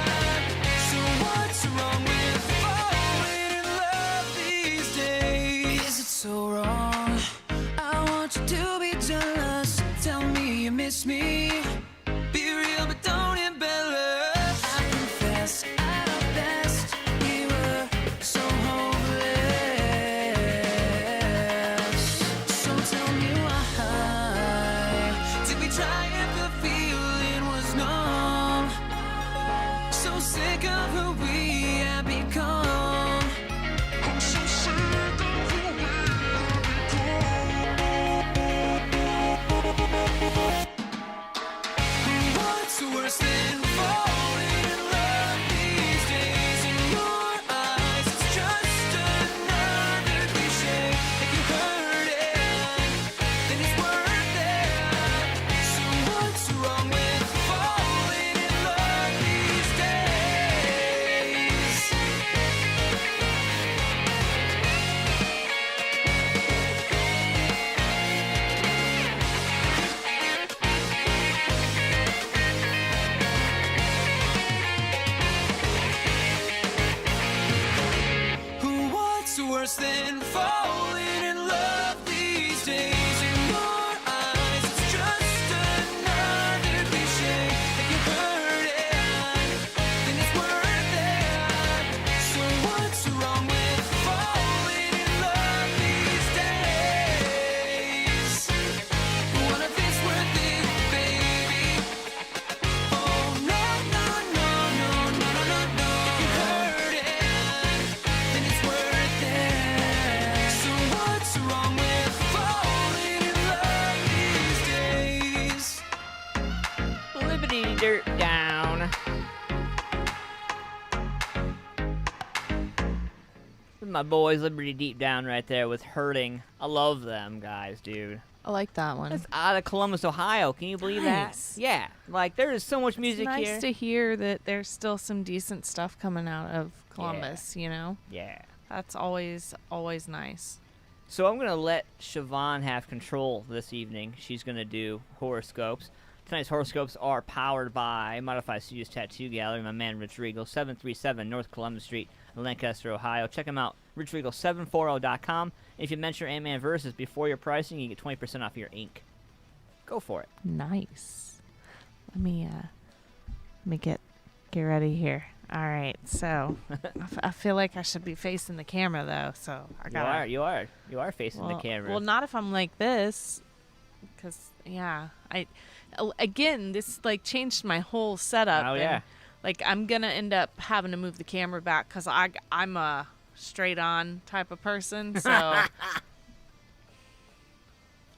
So what's wrong with falling in love these days? Is it so wrong? I want you to be jealous. Tell me you miss me. Be real, but don't embellish. I confess, at our best, we were so hopeless. So tell me why did we try if the feeling was numb? So sick of who we have become. I'm so sick of who we What's worse than falling in love these days? In your eyes, it's just another cliche. If you heard it, then it's worth it. So what's wrong with falling in love these days? worse than falling in love these days. In your eyes, it's just another cliche. If you heard it, then it's worth it. So what's wrong with falling in love these days? What if it's worth it, baby? Oh no, no, no, no, no, no, no, no. If you heard it, then it's worth it. So what's wrong with falling in love these days? Liberty dirt down. My boys, Liberty Deep Down, right there with Hurting. I love them guys, dude. I like that one. That's out of Columbus, Ohio. Can you believe Nice. that? Yeah, like there is so much It's music nice here. to hear that there's still some decent stuff coming out of Columbus, you know? Yeah. That's always nice. So I'm gonna let Siobhan have control this evening. She's gonna do horoscopes. Tonight's horoscopes are powered by Modified Studios Tattoo Gallery, my man Rich Regal, 737 North Columbus Street in Lancaster, Ohio. Check him out, richregal740.com. And if you mention Ant-Man Versus before your pricing, you get 20% off your ink. Go for it. Nice. Let me get ready here. All right, so I feel like I should be facing the camera though, so I got. You are facing the camera. Well, not if I'm like this, because again, this like changed my whole setup. Oh, and, yeah. like I'm gonna end up having to move the camera back because I'm a straight on type of person, so.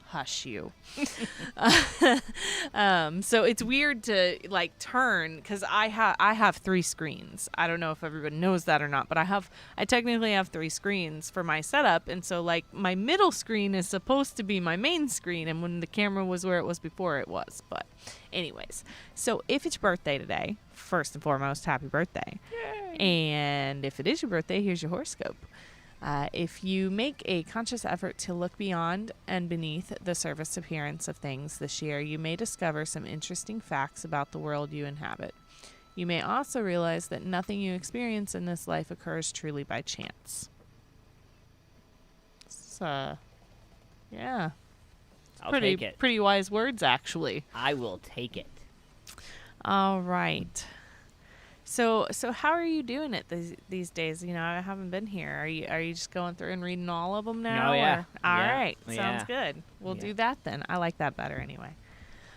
Hush you. So it's weird to like turn because I have 3 screens. I don't know if everybody knows that or not, but I technically have 3 screens for my setup, and so like my middle screen is supposed to be my main screen, and when the camera was where it was before, it was. But anyways, so if it's your birthday today, first and foremost, happy birthday. Yay. And if it is your birthday, here's your horoscope. If you make a conscious effort to look beyond and beneath the surface appearance of things this year, you may discover some interesting facts about the world you inhabit. You may also realize that nothing you experience in this life occurs truly by chance. So, yeah. I'll take it. Pretty wise words, actually. I will take it. All right. So how are you doing it these days? You know, I haven't been here. Are you just going through and reading all of them now? Oh, yeah. All Yeah. right. Yeah. Sounds good. We'll Yeah. do that then. I like that better anyway.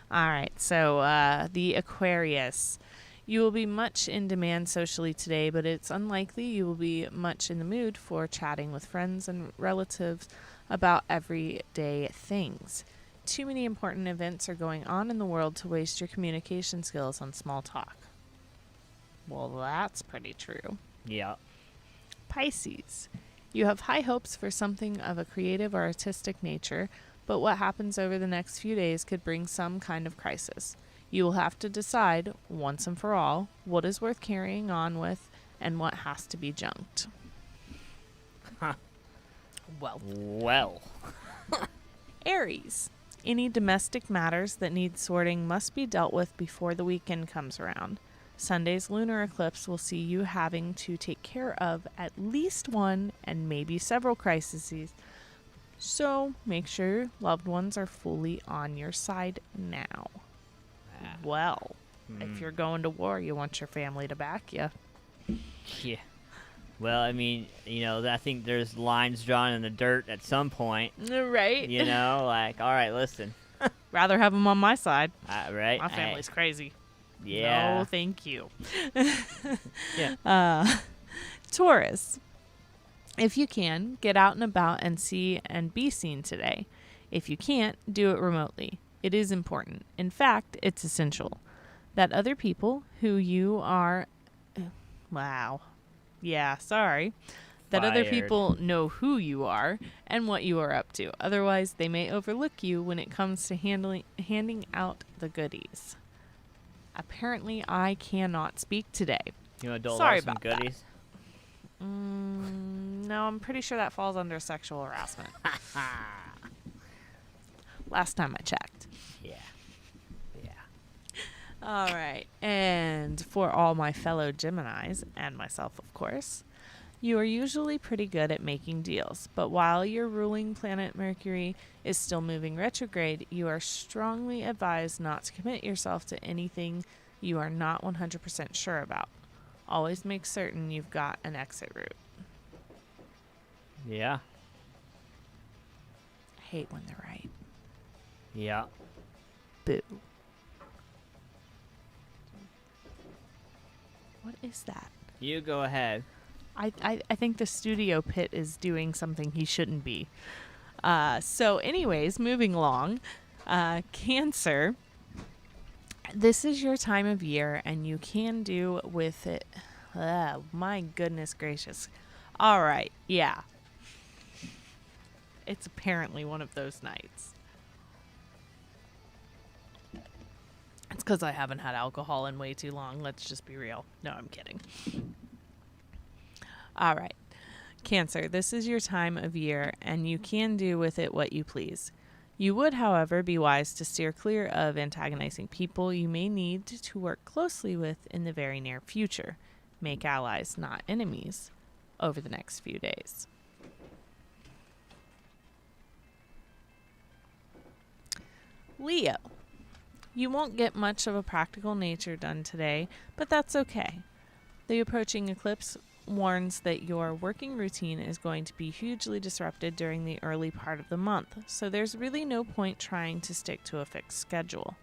All right. So the Aquarius. You will be much in demand socially today, but it's unlikely you will be much in the mood for chatting with friends and relatives about everyday things. Too many important events are going on in the world to waste your communication skills on small talk. Well, that's pretty true. Yeah. Pisces. You have high hopes for something of a creative or artistic nature, but what happens over the next few days could bring some kind of crisis. You will have to decide, once and for all, what is worth carrying on with and what has to be junked. Huh. Well. Aries. Any domestic matters that need sorting must be dealt with before the weekend comes around. Sunday's lunar eclipse will see you having to take care of at least one and maybe several crises. So make sure loved ones are fully on your side now. Well, if you're going to war, you want your family to back you. Yeah. Well, I mean, you know, I think there's lines drawn in the dirt at some point. Right. You know, like, all right, listen. Rather have them on my side. Right? My family's crazy. Yeah. No, thank you. Yeah. Taurus. If you can, get out and about and see and be seen today. If you can't, do it remotely. It is important. In fact, it's essential that other people who you are... Wow. Yeah, sorry. That other Fired. people know who you are and what you are up to. Otherwise, they may overlook you when it comes to handing out the goodies. Apparently, I cannot speak today. You want to dole Sorry out some about that. goodies? No, I'm pretty sure that falls under sexual harassment. Last time I checked. Yeah. All right. And for all my fellow Geminis, and myself, of course, You are usually pretty good at making deals, but while your ruling planet Mercury is still moving retrograde, you are strongly advised not to commit yourself to anything you are not 100% sure about. Always make certain you've got an exit route. Yeah. I hate when they're right. Yeah. Boo. What is that? You go ahead. I think the studio pit is doing something he shouldn't be. So anyways, moving along. Cancer. This is your time of year, and you can do with it. My goodness gracious. All right. Yeah. It's apparently one of those nights. It's because I haven't had alcohol in way too long. Let's just be real. No, I'm kidding. All right. Cancer, this is your time of year, and you can do with it what you please. You would, however, be wise to steer clear of antagonizing people you may need to work closely with in the very near future. Make allies, not enemies, over the next few days. Leo. You won't get much of a practical nature done today, but that's okay. The approaching eclipse warns that your working routine is going to be hugely disrupted during the early part of the month, so there's really no point trying to stick to a fixed schedule.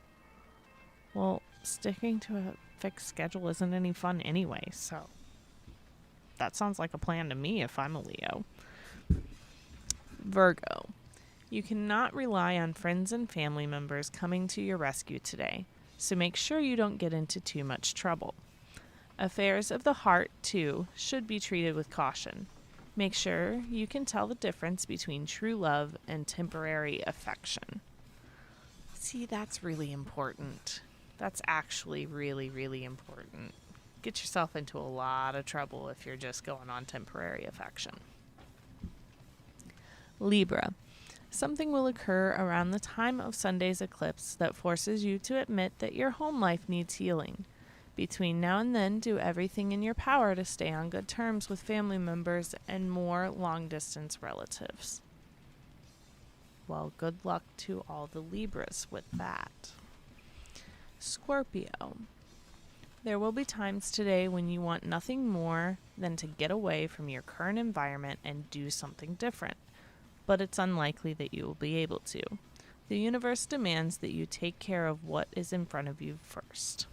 Well, sticking to a fixed schedule isn't any fun anyway, so that sounds like a plan to me if I'm a Leo. Virgo. You cannot rely on friends and family members coming to your rescue today, so make sure you don't get into too much trouble. Affairs of the heart, too, should be treated with caution. Make sure you can tell the difference between true love and temporary affection. See, that's really important. That's actually really, really important. Get yourself into a lot of trouble if you're just going on temporary affection. Libra. Something will occur around the time of Sunday's eclipse that forces you to admit that your home life needs healing. Between now and then, do everything in your power to stay on good terms with family members and more long-distance relatives. Well, good luck to all the Libras with that. Scorpio. There will be times today when you want nothing more than to get away from your current environment and do something different, but it's unlikely that you will be able to. The universe demands that you take care of what is in front of you first.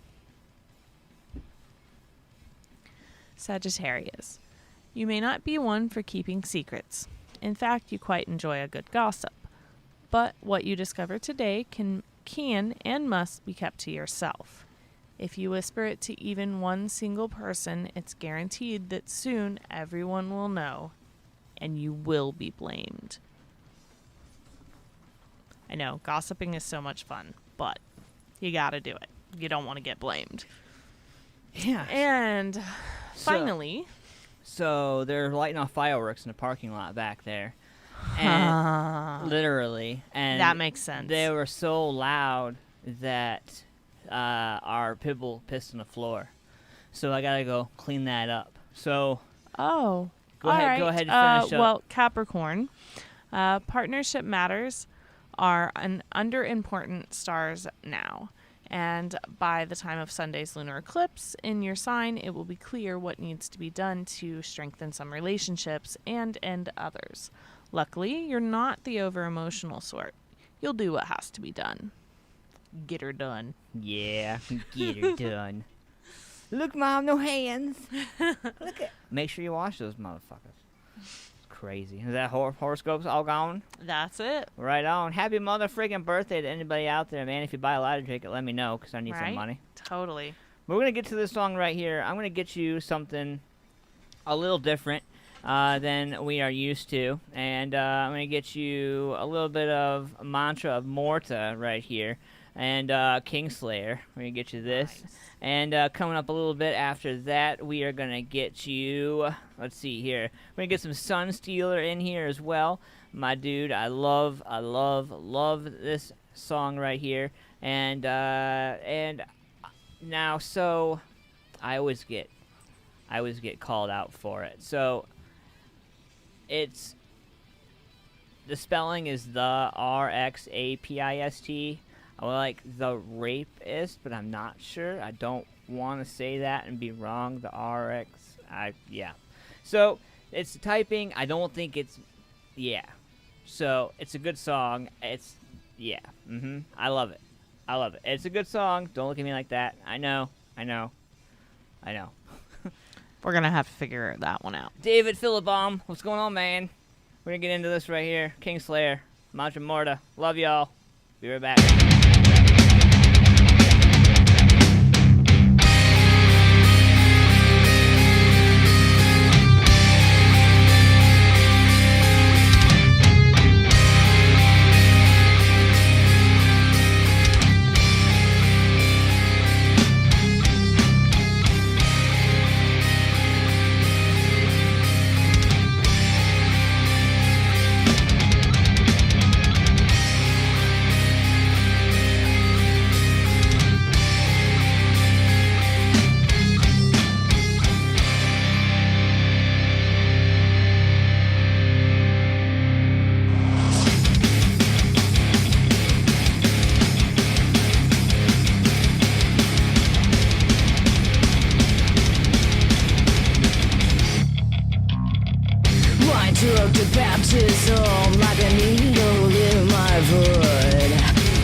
Sagittarius. You may not be one for keeping secrets. In fact, you quite enjoy a good gossip. But what you discover today can and must be kept to yourself. If you whisper it to even one single person, it's guaranteed that soon everyone will know, and you will be blamed. I know, gossiping is so much fun, but you gotta do it. You don't want to get blamed. Yeah. And finally... So they're lighting off fireworks in the parking lot back there. And literally. And that makes sense. They were so loud that our pit bull pissed on the floor. So I gotta go clean that up. So go ahead and finish up. Well, Capricorn, partnership matters are under important stars now. And by the time of Sunday's lunar eclipse in your sign, it will be clear what needs to be done to strengthen some relationships and end others. Luckily, you're not the over-emotional sort. You'll do what has to be done. Get her done. Yeah, get her done. Look, Mom, no hands. Look at. Make sure you wash those motherfuckers. Crazy. Is that horoscopes all gone? That's it. Right on. Happy mother friggin' birthday to anybody out there, man. If you buy a lighter ticket, let me know, because I need some money. Totally. We're going to get to this song right here. I'm going to get you something a little different than we are used to. And I'm going to get you a little bit of Mantra of Morta right here. And Kingslayer. We're going to get you this. Nice. And coming up a little bit after that, we are going to get you, let's see here. We're going to get some Sun Stealer in here as well. My dude, I love this song right here. And now, so I always get called out for it. So it's the spelling is the RXAPIST. I would like the rapist, but I'm not sure. I don't want to say that and be wrong. The RX, yeah. So it's typing. I don't think it's, yeah. So it's a good song. It's, yeah. I love it. I love it. It's a good song. Don't look at me like that. I know. We're going to have to figure that one out. David Philibom, what's going on, man? We're going to get into this right here. Kingslayer, Mantra Morta. Love y'all. Be right back. Took the baptism like a needle in my foot.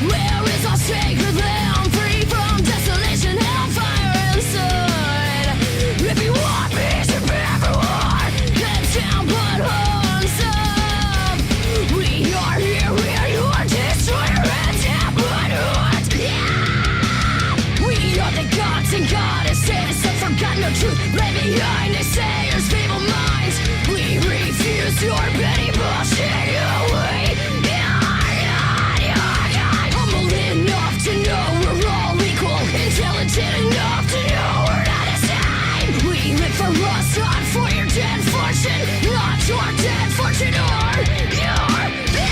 Where is our sacred land, free from desolation, hellfire inside? If you want peace, you never war. Heads down, but horns up. We are here, we are your destroyer, heads down, but horns. Yeah! We are the gods and goddesses of forgotten truth. Lay behind the sayers, feeble minds. We refuse your petty bullshit away. Humble enough to know we're all equal, intelligent enough to know we're not the same. We live for us, not for your dead fortune, not your dead fortune or your pain.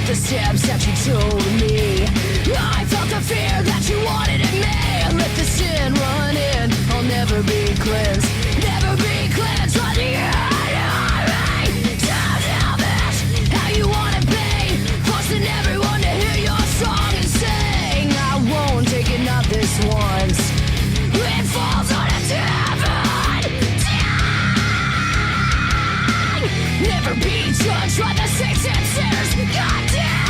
The steps that you told me, I felt the fear that you wanted in me. Let the sin run in, I'll never be cleansed, never be cleansed by the enemy. Selfish, how you wanna be, forcing everyone to hear your song and sing. I won't take it, not this once. It falls on a different time. Never be judged by the saints and sinners. God damn!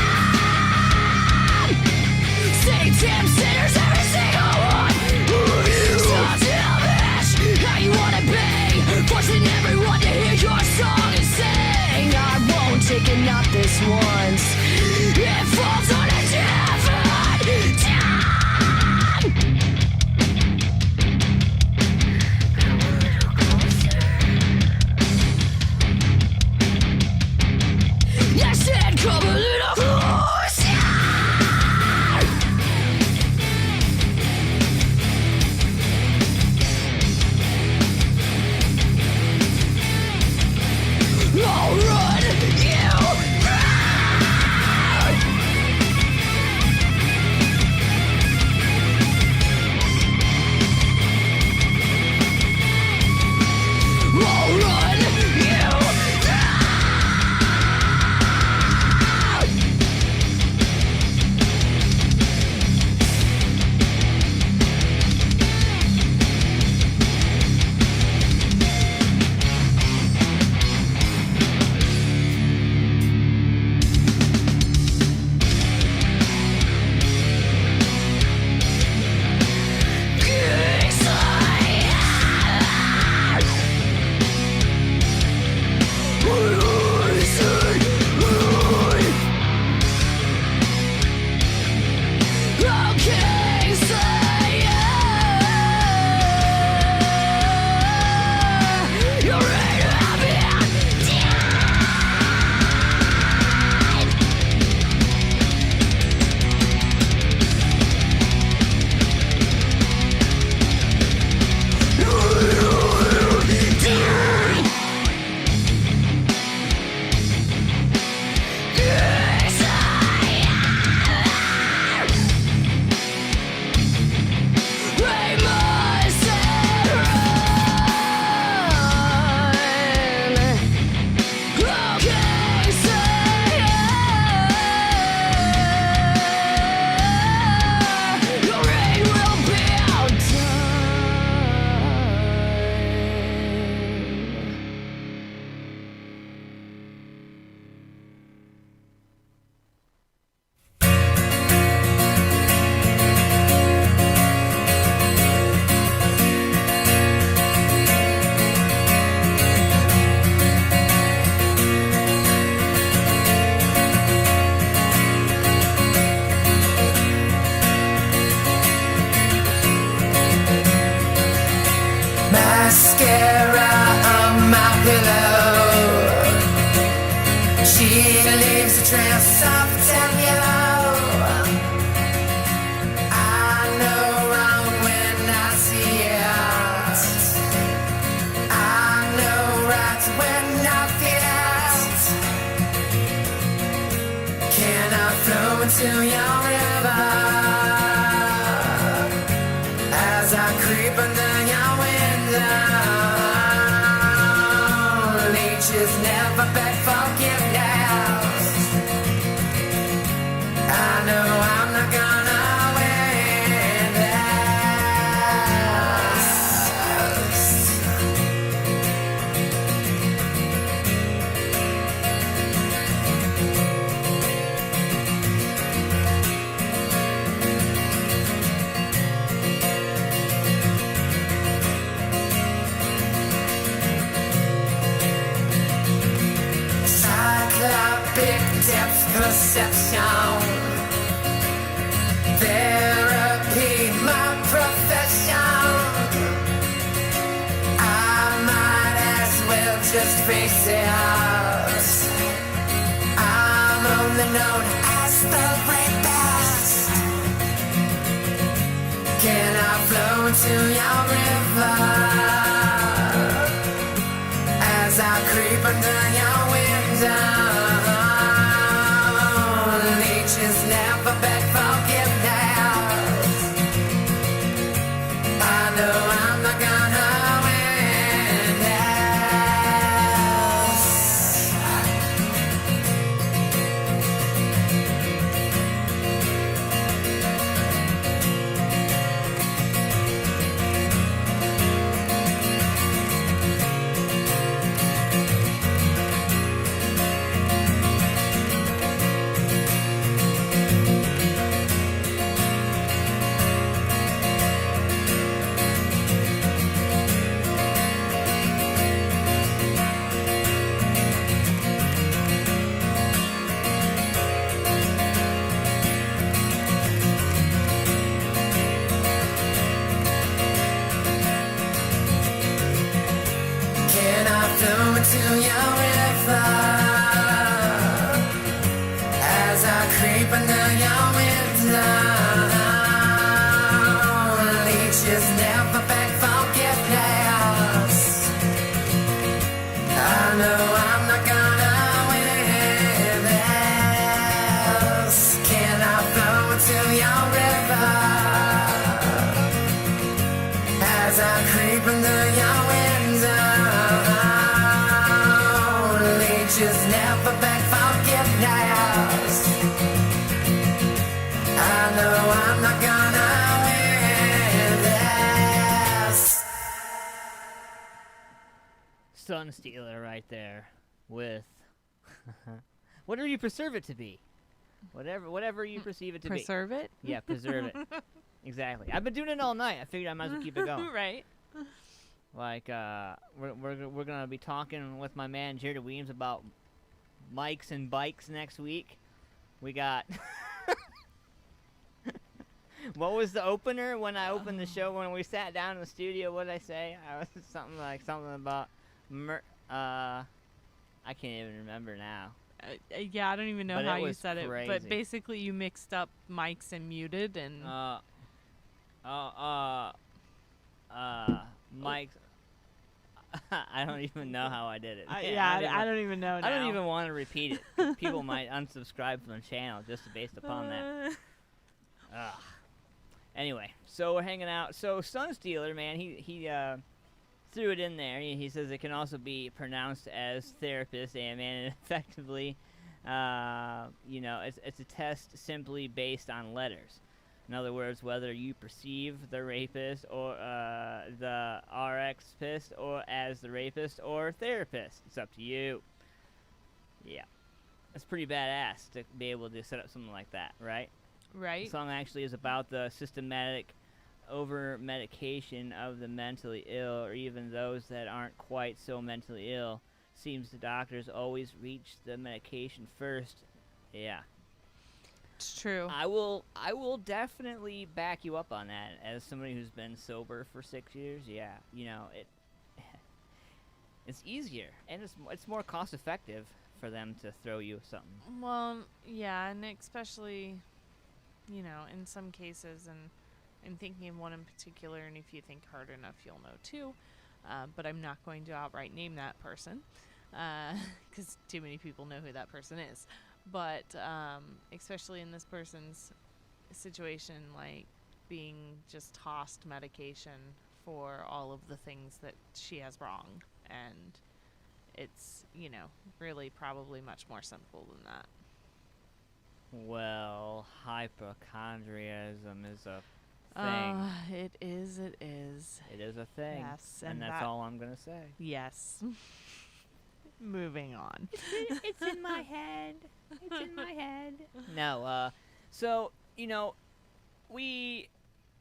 Damn sinners, every single one. So selfish, how you wanna be, forcing everyone to hear your song and sing. I won't take it, not this once. It falls on a different time. I said, come a little closer. I'll run you down. leaves a trail soft and yellow. I know wrong when I see it. I know right when I feel it. Can I flow into your river as I creep under your window? Leeches never beg forgiveness. I know I'm not gonna win this. Cyclopic depth perception. Therapy, my profession. I might as well just face it. I'm only known as the rapist. Can I flow into your river as I creep under your window? Leeches never beg forgiveness. I know I'm not gonna win this. Can I flow into your river as I creep under your window? Leeches never beg forgiveness. I know I'm not gonna win this. Can I flow into your river as I creep under your window? Leeches never beg forgiveness. I know I'm not gonna win this. Sun Stealer right there with whatever you preserve it to be. Whatever you perceive it to Preserve it? be. Yeah, preserve it. Exactly. I've been doing it all night. I figured I might as well keep it going. Right. Like, we're gonna be talking with my man Jared Williams about mics and bikes next week. We got what was the opener when I opened the show when we sat down in the studio? What did I say? I was something about I can't even remember now. Yeah, I don't even know But how it you was said it, but crazy. basically you mixed up mics and muted and Mike. I don't even know how I did it. I don't even know now. I don't even want to repeat it. 'Cause people might unsubscribe from the channel just based upon that. Ugh. Anyway, so we're hanging out. So Sun Stealer, man, he threw it in there. He says it can also be pronounced as therapist, and man, effectively, it's a test simply based on letters. In other words, whether you perceive the rapist or the RX-pist or as the rapist or therapist, it's up to you. Yeah, it's pretty badass to be able to set up something like that, right? Right. The song actually is about the systematic over-medication of the mentally ill, or even those that aren't quite so mentally ill. Seems the doctors always reach the medication first. Yeah. It's true. I will definitely back you up on that as somebody who's been sober for 6 years. Yeah, it's easier and it's more cost effective for them to throw you something. Well, yeah, and especially, you know, in some cases, and I'm thinking of one in particular, and if you think hard enough, you'll know too. But I'm not going to outright name that person, because too many people know who that person is. But especially in this person's situation, like being just tossed medication for all of the things that she has wrong. And it's, you know, really probably much more simple than that. Well, hypochondrianism is a thing. It is. It is. It is a thing. Yes, and that's all I'm going to say. Yes. Moving on. It's in my head. It's in my head. No, so, you know, we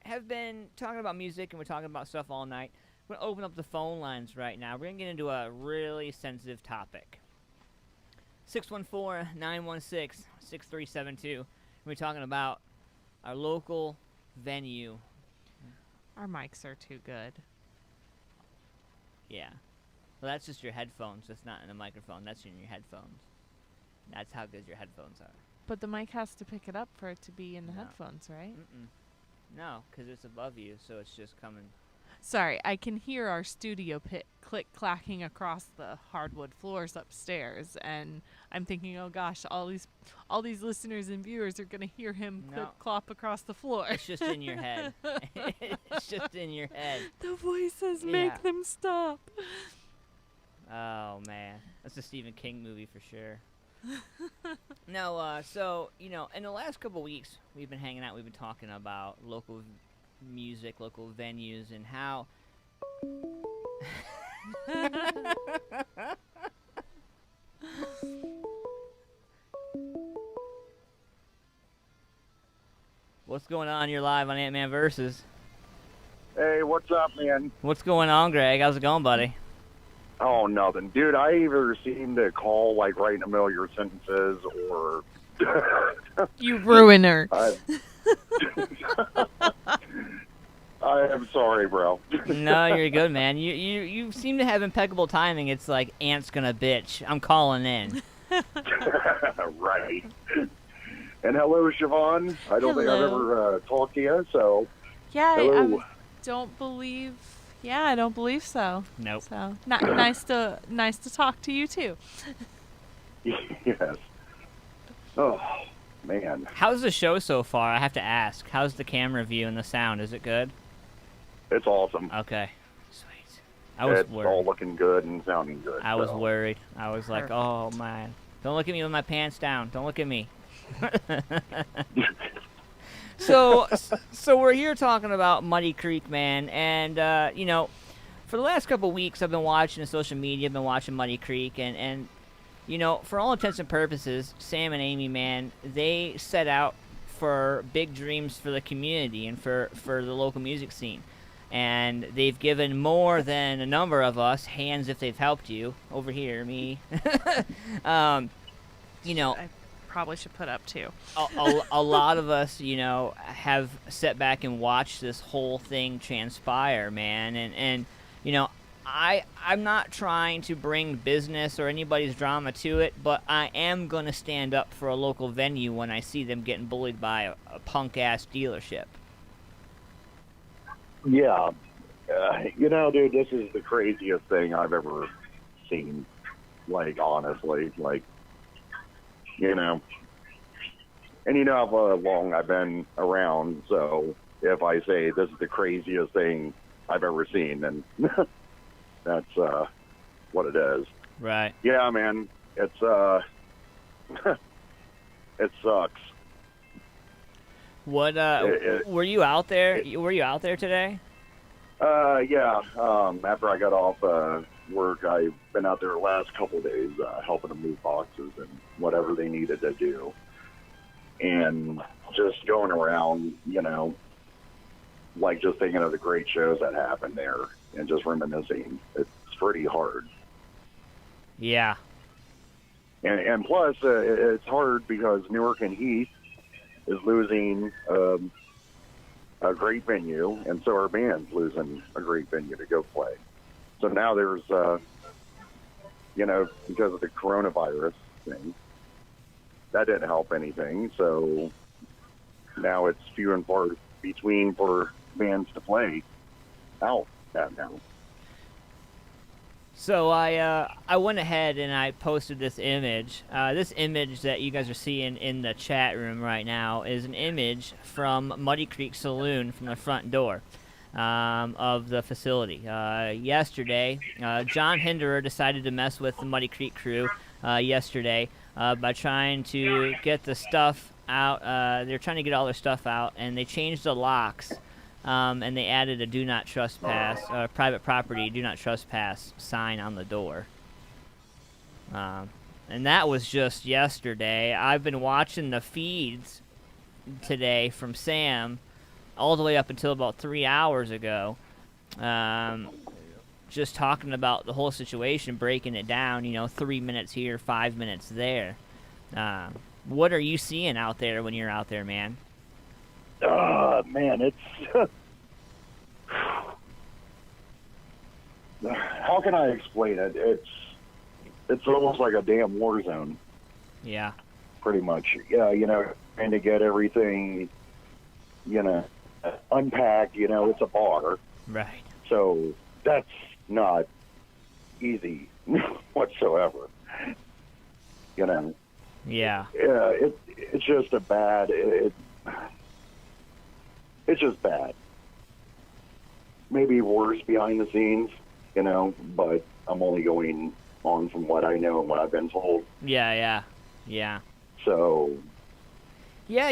have been talking about music and we're talking about stuff all night. We're going to open up the phone lines right now. We're going to get into a really sensitive topic. 614-916-6372. We're talking about our local venue. Our mics are too good. Yeah. Well, that's just your headphones. That's not in a microphone. That's in your headphones. That's how good your headphones are. But the mic has to pick it up for it to be in the headphones, right? No, because it's above you, so it's just coming. Sorry, I can hear our studio pit click-clacking across the hardwood floors upstairs, and I'm thinking, oh gosh, all these listeners and viewers are going to hear him clip-clop across the floor. It's just in your head. It's just in your head. The voices make them stop. Oh, man. That's a Stephen King movie for sure. No, so, you know, in the last couple weeks, we've been hanging out, we've been talking about local music, local venues, and how... What's going on? You're live on AntmanVs. Hey, what's up, man? What's going on, Greg? How's it going, buddy? Oh, nothing. Dude, I either seem to call, like, right in the middle of your sentences, or... You ruiner. I am sorry, bro. No, you're good, man. You seem to have impeccable timing. It's like, Ant's gonna bitch. I'm calling in. Right. And hello, Siobhan. I don't think I've ever talked to you, so... Yeah, hello. I don't believe... Yeah, I don't believe so. Nope. So nice to talk to you too. Yes. Oh man. How's the show so far? I have to ask. How's the camera view and the sound? Is it good? It's awesome. Okay. Sweet. I was worried. It's all looking good and sounding good. I was worried. I was like, oh man, don't look at me with my pants down. Don't look at me. So we're here talking about Muddy Creek, man, and, you know, for the last couple of weeks I've been watching the social media, I've been watching Muddy Creek, and you know, for all intents and purposes, Sam and Amy, man, they set out for big dreams for the community and for the local music scene. And they've given more than a number of us, hands if they've helped you, over here, me, you know... Probably should put up too. a lot of us, you know, have sat back and watched this whole thing transpire, man, and you know, I'm not trying to bring business or anybody's drama to it, but I am gonna stand up for a local venue when I see them getting bullied by a punk ass dealership. Yeah, you know, dude, this is the craziest thing I've ever seen. Like, honestly, like. You know, and you know how long I've been around, so if I say this is the craziest thing I've ever seen, then that's what it is. Right. Yeah, man, it's it sucks. What were you out there? Were you out there today? Yeah. After I got off work, I've been out there the last couple of days helping them move boxes and whatever they needed to do, and just going around, you know, like just thinking of the great shows that happened there and just reminiscing. It's pretty hard. Yeah. And plus, it's hard because Newark and Heath is losing a great venue, and so our band's losing a great venue to go play. So now there's, you know, because of the coronavirus, thing. That didn't help anything. So now it's few and far between for bands to play out that now. So I went ahead and I posted this image. This image that you guys are seeing in the chat room right now is an image from Muddy Creek Saloon from the front door of the facility. Yesterday, John Hinderer decided to mess with the Muddy Creek crew yesterday by trying to get the stuff out. They're trying to get all their stuff out, and they changed the locks. And they added a do not trespass, private property do not trespass sign on the door. And that was just yesterday. I've been watching the feeds today from Sam all the way up until about 3 hours ago. Just talking about the whole situation, breaking it down, 3 minutes here, 5 minutes there. What are you seeing out there when you're out there, man? Man, it's... How can I explain it? It's almost like a damn war zone. Yeah. Pretty much. Yeah, trying to get everything, unpacked, it's a bar. Right. So that's not easy whatsoever. Yeah. Yeah, it's just it's just bad. Maybe worse behind the scenes, but I'm only going on from what I know and what I've been told. Yeah. So. Yeah,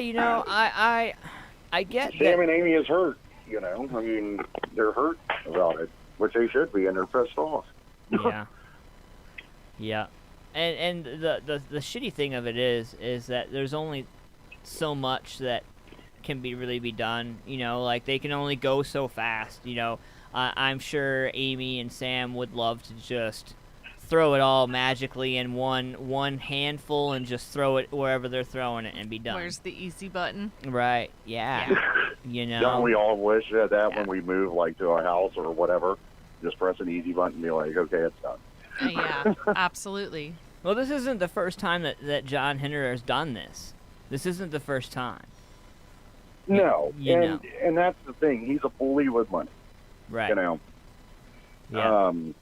I get Sam and Amy is hurt, I mean, they're hurt about it, which they should be, and they're pissed off. Yeah. And the shitty thing of it is that there's only so much that can really be done, like they can only go so fast. I'm sure Amy and Sam would love to just throw it all magically in one handful and just throw it wherever they're throwing it and be done. Where's the easy button? Right. Yeah. Don't we all wish that when we move to a house or whatever, just press an easy button and be like, okay, it's done. Yeah, absolutely. Well, this isn't the first time that John Hinderer has done this. This isn't the first time. No, and that's the thing. He's a bully with money. Right. Yeah. And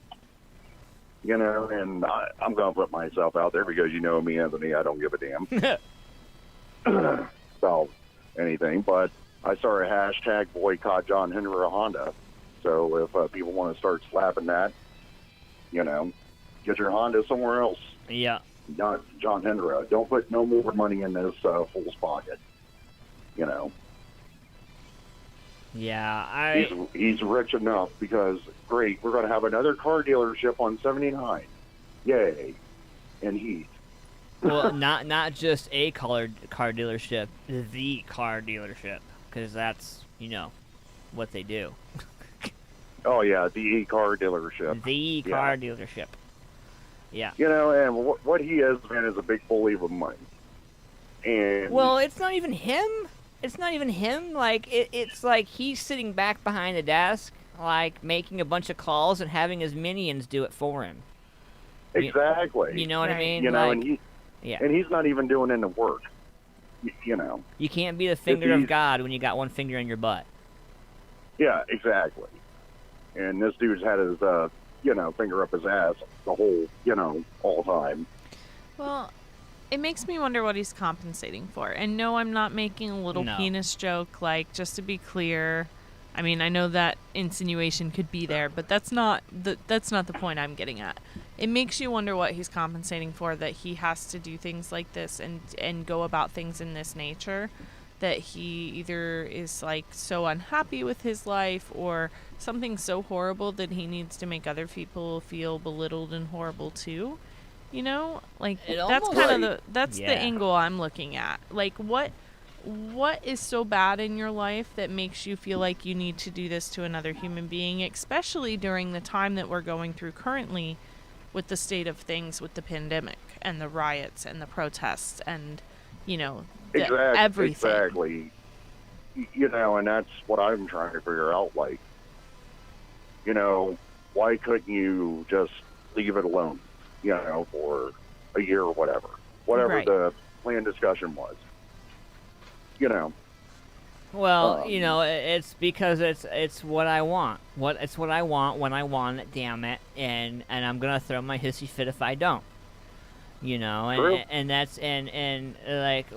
I'm going to put myself out there because me, Anthony, I don't give a damn about anything. But I started hashtag boycott John Hinderer Honda. So if people want to start slapping that, get your Honda somewhere else. Yeah. Not John Hinderer. Don't put no more money in this fool's pocket. Yeah, he's rich enough because great, we're going to have another car dealership on 79. Yay, and Heath. Well, not just a car dealership, the car dealership, because that's what they do. Oh yeah, the car dealership. The car dealership. Yeah. And what he is, man, is a big bully with money. And well, it's not even him. Like it's like he's sitting back behind a desk, like making a bunch of calls and having his minions do it for him. Exactly. You know what I mean? And he's not even doing any work. You can't be the finger of God when you got one finger in your butt. Yeah, exactly. And this dude's had his finger up his ass the whole, all time. Well, it makes me wonder what he's compensating for. And no, I'm not making a little penis joke. Like, just to be clear, I mean, I know that insinuation could be there, but that's not the point I'm getting at. It makes you wonder what he's compensating for, that he has to do things like this and go about things in this nature, that he either is like so unhappy with his life or something so horrible that he needs to make other people feel belittled and horrible too. Like that's kind of the angle I'm looking at. Like what is so bad in your life that makes you feel like you need to do this to another human being, especially during the time that we're going through currently with the state of things with the pandemic and the riots and the protests and everything. Exactly. And that's what I'm trying to figure out. Like, why couldn't you just leave it alone? For a year or whatever Right. the plan discussion was. You know. Well, you know, it's because it's what I want. It's what I want when I want it. Damn it! And I'm gonna throw my hissy fit if I don't. You know, and that's and like.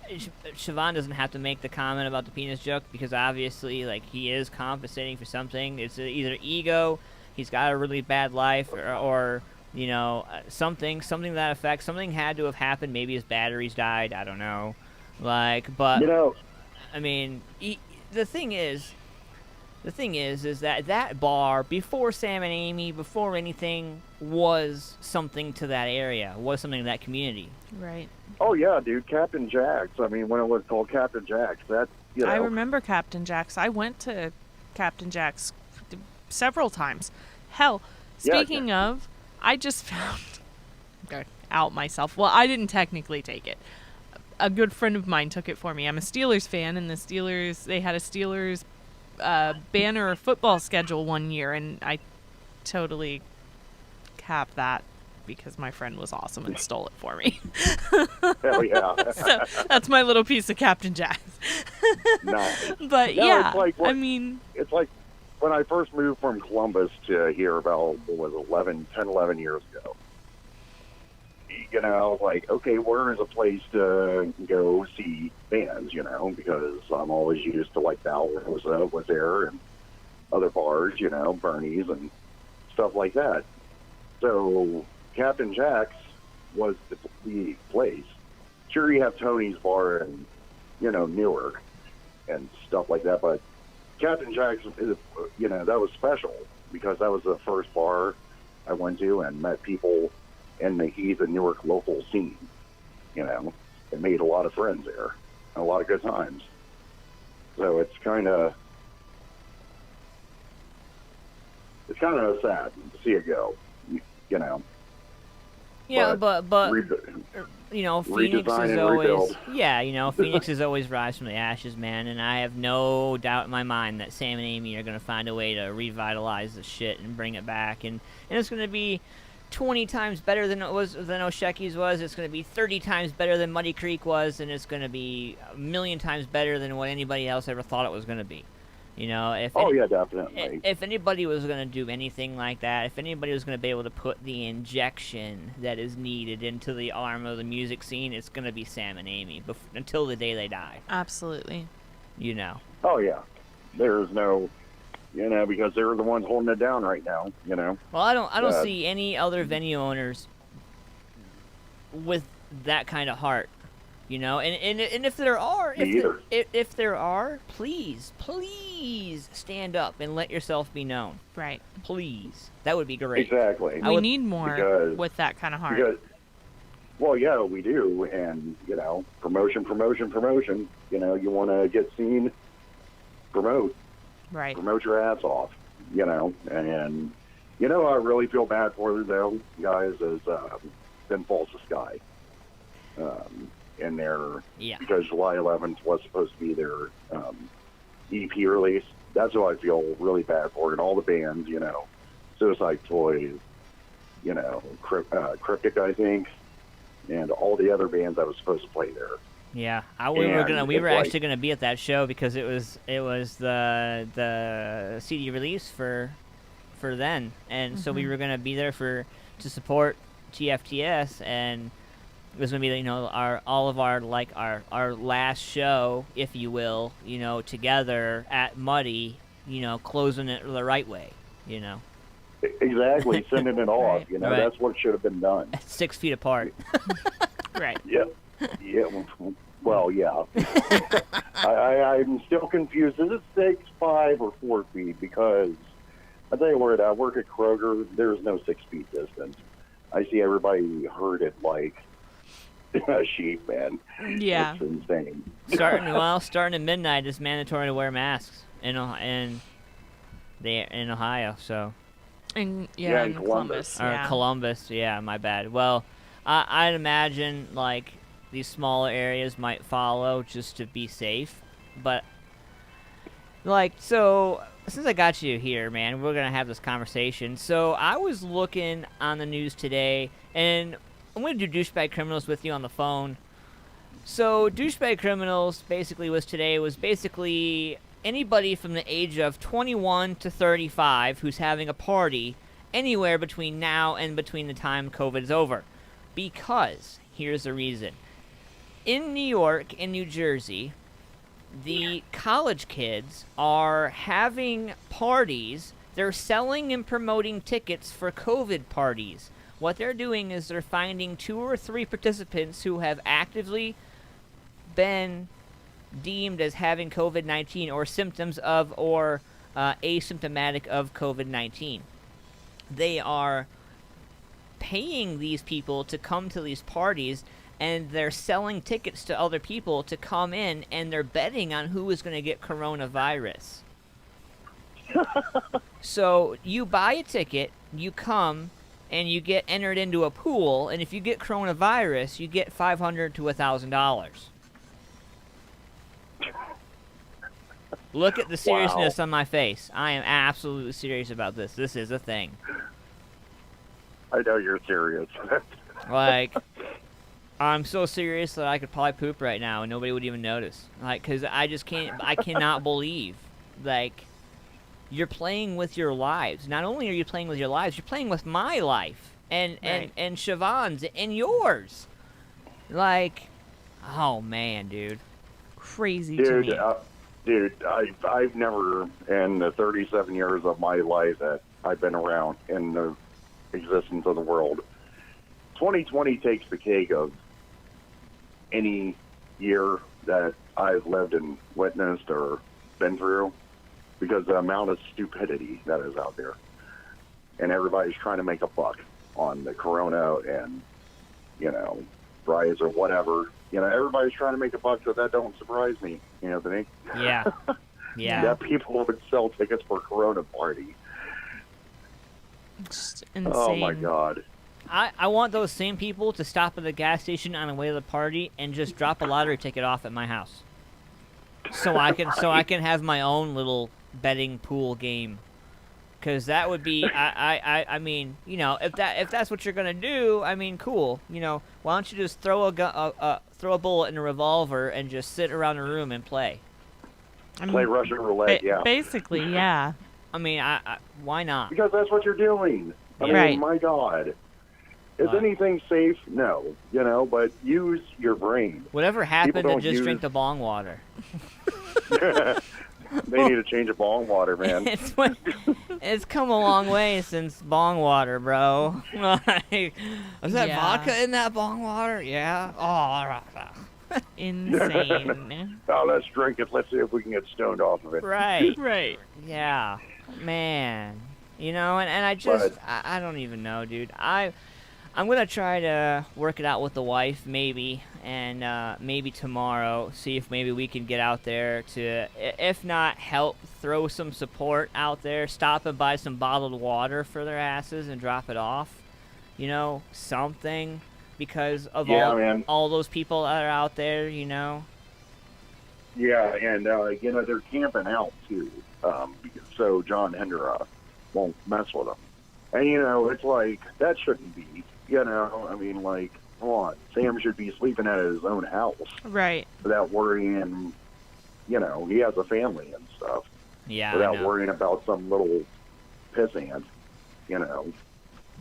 Siobhan doesn't have to make the comment about the penis joke because obviously, like, he is compensating for something. It's either ego, he's got a really bad life, or you know, something to that effect. Something had to have happened. Maybe his batteries died. I don't know. Like, but you know, I mean, the thing is that bar before Sam and Amy, before anything, was something to that area. Was something to that community. Right. Oh yeah, dude, Captain Jack's. I mean, when it was called Captain Jack's, that, you know. I remember Captain Jack's. I went to Captain Jack's several times. Hell, speaking of, I just found out myself. Well, I didn't technically take it. A good friend of mine took it for me. I'm a Steelers fan, and they had a Steelers banner football schedule one year, and I totally capped that because my friend was awesome and stole it for me. Hell yeah. So that's my little piece of Captain Jack's. Nice. But no, yeah, it's like I mean, it's like when I first moved from Columbus to here about, 11 years ago. You know, like, okay, where is a place to go see bands, you know, because I'm always used to, like, Valrosa was there and other bars, you know, Bernie's and stuff like that. So Captain Jack's was the place. Sure, you have Tony's Bar in, you know, Newark and stuff like that, but Captain Jack's, you know, that was special because that was the first bar I went to and met people in the Heath and Newark local scene, you know, and made a lot of friends there, and a lot of good times. So it's kind of sad to see it go, you know. Yeah, but you know, Phoenix redesign is and always rebuild. you know, Phoenix is always rise from the ashes, man, and I have no doubt in my mind that Sam and Amy are gonna find a way to revitalize the shit and bring it back, and it's gonna be 20 times better than Osheki's was. It's going to be 30 times better than Muddy Creek was, and it's going to be a million times better than what anybody else ever thought it was going to be. You know, yeah, definitely. If anybody was going to do anything like that, if anybody was going to be able to put the injection that is needed into the arm of the music scene, it's going to be Sam and Amy until the day they die. absolutely. You know. Oh yeah, there's no, you know, because they're the ones holding it down right now, you know. Well, I don't see any other venue owners with that kind of heart, you know. And if there are, if there are, please stand up and let yourself be known. Right. Please, that would be great. Exactly. We need more with that kind of heart. Because, well, yeah, we do, and you know, promotion. You know, you want to get seen, promote. Right. Promote your ass off, you know. And, you know, I really feel bad for them, guys, is Then Falls the Sky. In their, because July 11th was supposed to be their EP release. That's who I feel really bad for. And all the bands, you know, Suicide Toys, you know, Cryptic, I think, and all the other bands that was supposed to play there. Yeah, we were actually gonna be at that show because it was the CD release for then, and so we were gonna be there to support TFTS, and it was gonna be, you know, our last show, if you will, you know, together at Muddy, you know, closing it the right way, you know. Exactly, sending it off, you know, Right. that's what should have been done. 6 feet apart. Right. Yep. Yeah. Well, yeah. I'm still confused. Is it 6, 5, or 4 feet? Because I tell you what, I work at Kroger. There's no 6 feet distance. I see everybody herded like a sheep, man. Yeah. It's insane. Starting at midnight, it's mandatory to wear masks in Ohio. So. In Columbus. Columbus, yeah, my bad. Well, I'd imagine, like, these smaller areas might follow just to be safe. But, like, so, since I got you here, man, we're gonna have this conversation. So I was looking on the news today, and I'm gonna do douchebag criminals with you on the phone. So douchebag criminals basically was basically anybody from the age of 21 to 35 who's having a party anywhere between now and between the time COVID is over. Because here's the reason: in New York and New Jersey, the college kids are having parties. They're selling and promoting tickets for COVID parties. What they're doing is they're finding 2 or 3 participants who have actively been deemed as having COVID-19 or symptoms of or asymptomatic of COVID-19. They are paying these people to come to these parties, and they're selling tickets to other people to come in, and they're betting on who is going to get coronavirus. So you buy a ticket, you come, and you get entered into a pool, and if you get coronavirus, you get $500 to $1,000. Look at the seriousness on my face. I am absolutely serious about this. This is a thing. I know you're serious. Like, I'm so serious that I could probably poop right now and nobody would even notice. Like, because I cannot believe, like, you're playing with your lives. Not only are you playing with your lives, you're playing with my life and Siobhan's and yours. Like, oh man, dude. Crazy to me. Dude, I've never, in the 37 years of my life that I've been around in the existence of the world, 2020 takes the cake of any year that I've lived and witnessed or been through, because the amount of stupidity that is out there. And everybody's trying to make a buck on the corona and, rise or whatever. Everybody's trying to make a buck, so that don't surprise me, Anthony. Yeah. Yeah. That people would sell tickets for corona party. Just insane. Oh, my God. I want those same people to stop at the gas station on the way to the party and just drop a lottery ticket off at my house, so I can have my own little betting pool game. Because that would be, I mean, if that's what you're gonna do, I mean, cool. Why don't you just throw a bullet in a revolver and just sit around the room and play? Play Russian roulette, yeah. Basically, yeah. I mean, why not? Because that's what you're doing. I mean, my God. Is anything safe? No. But use your brain. Whatever happened to just drink the bong water? They need to change the bong water, man. It's come a long way since bong water, bro. Like, was that vodka in that bong water? Yeah. Oh, all right. Insane. Oh, let's drink it. Let's see if we can get stoned off of it. Right. Right. Yeah. Man. And I just, I don't even know, dude. I'm going to try to work it out with the wife, maybe, and maybe tomorrow, see if maybe we can get out there to, if not help, throw some support out there, stop and buy some bottled water for their asses and drop it off. Something, because of all those people that are out there, Yeah, and, they're camping out, too, so John Hendra won't mess with them. And, it's like, that shouldn't be. I mean, like, come on. Sam should be sleeping at his own house. Right. Without worrying, he has a family and stuff. Yeah. Without worrying about some little pissant,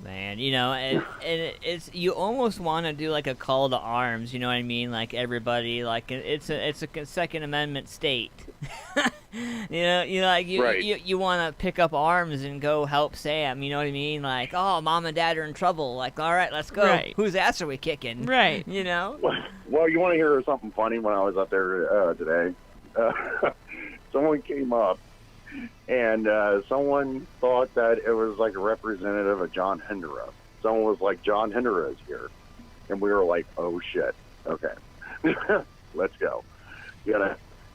Man, and it's, you almost want to do like a call to arms, you know what I mean? Like everybody, like it's a Second Amendment state. You want to pick up arms and go help Sam, you know what I mean? Like, oh, mom and dad are in trouble. Like, all right, let's go. Right. Whose ass are we kicking? Right. Well, you want to hear something funny? When I was up there today, someone came up. And someone thought that it was like a representative of John Hendra. Someone was like, John Hendra is here. And we were like, oh, shit. Okay. Let's go.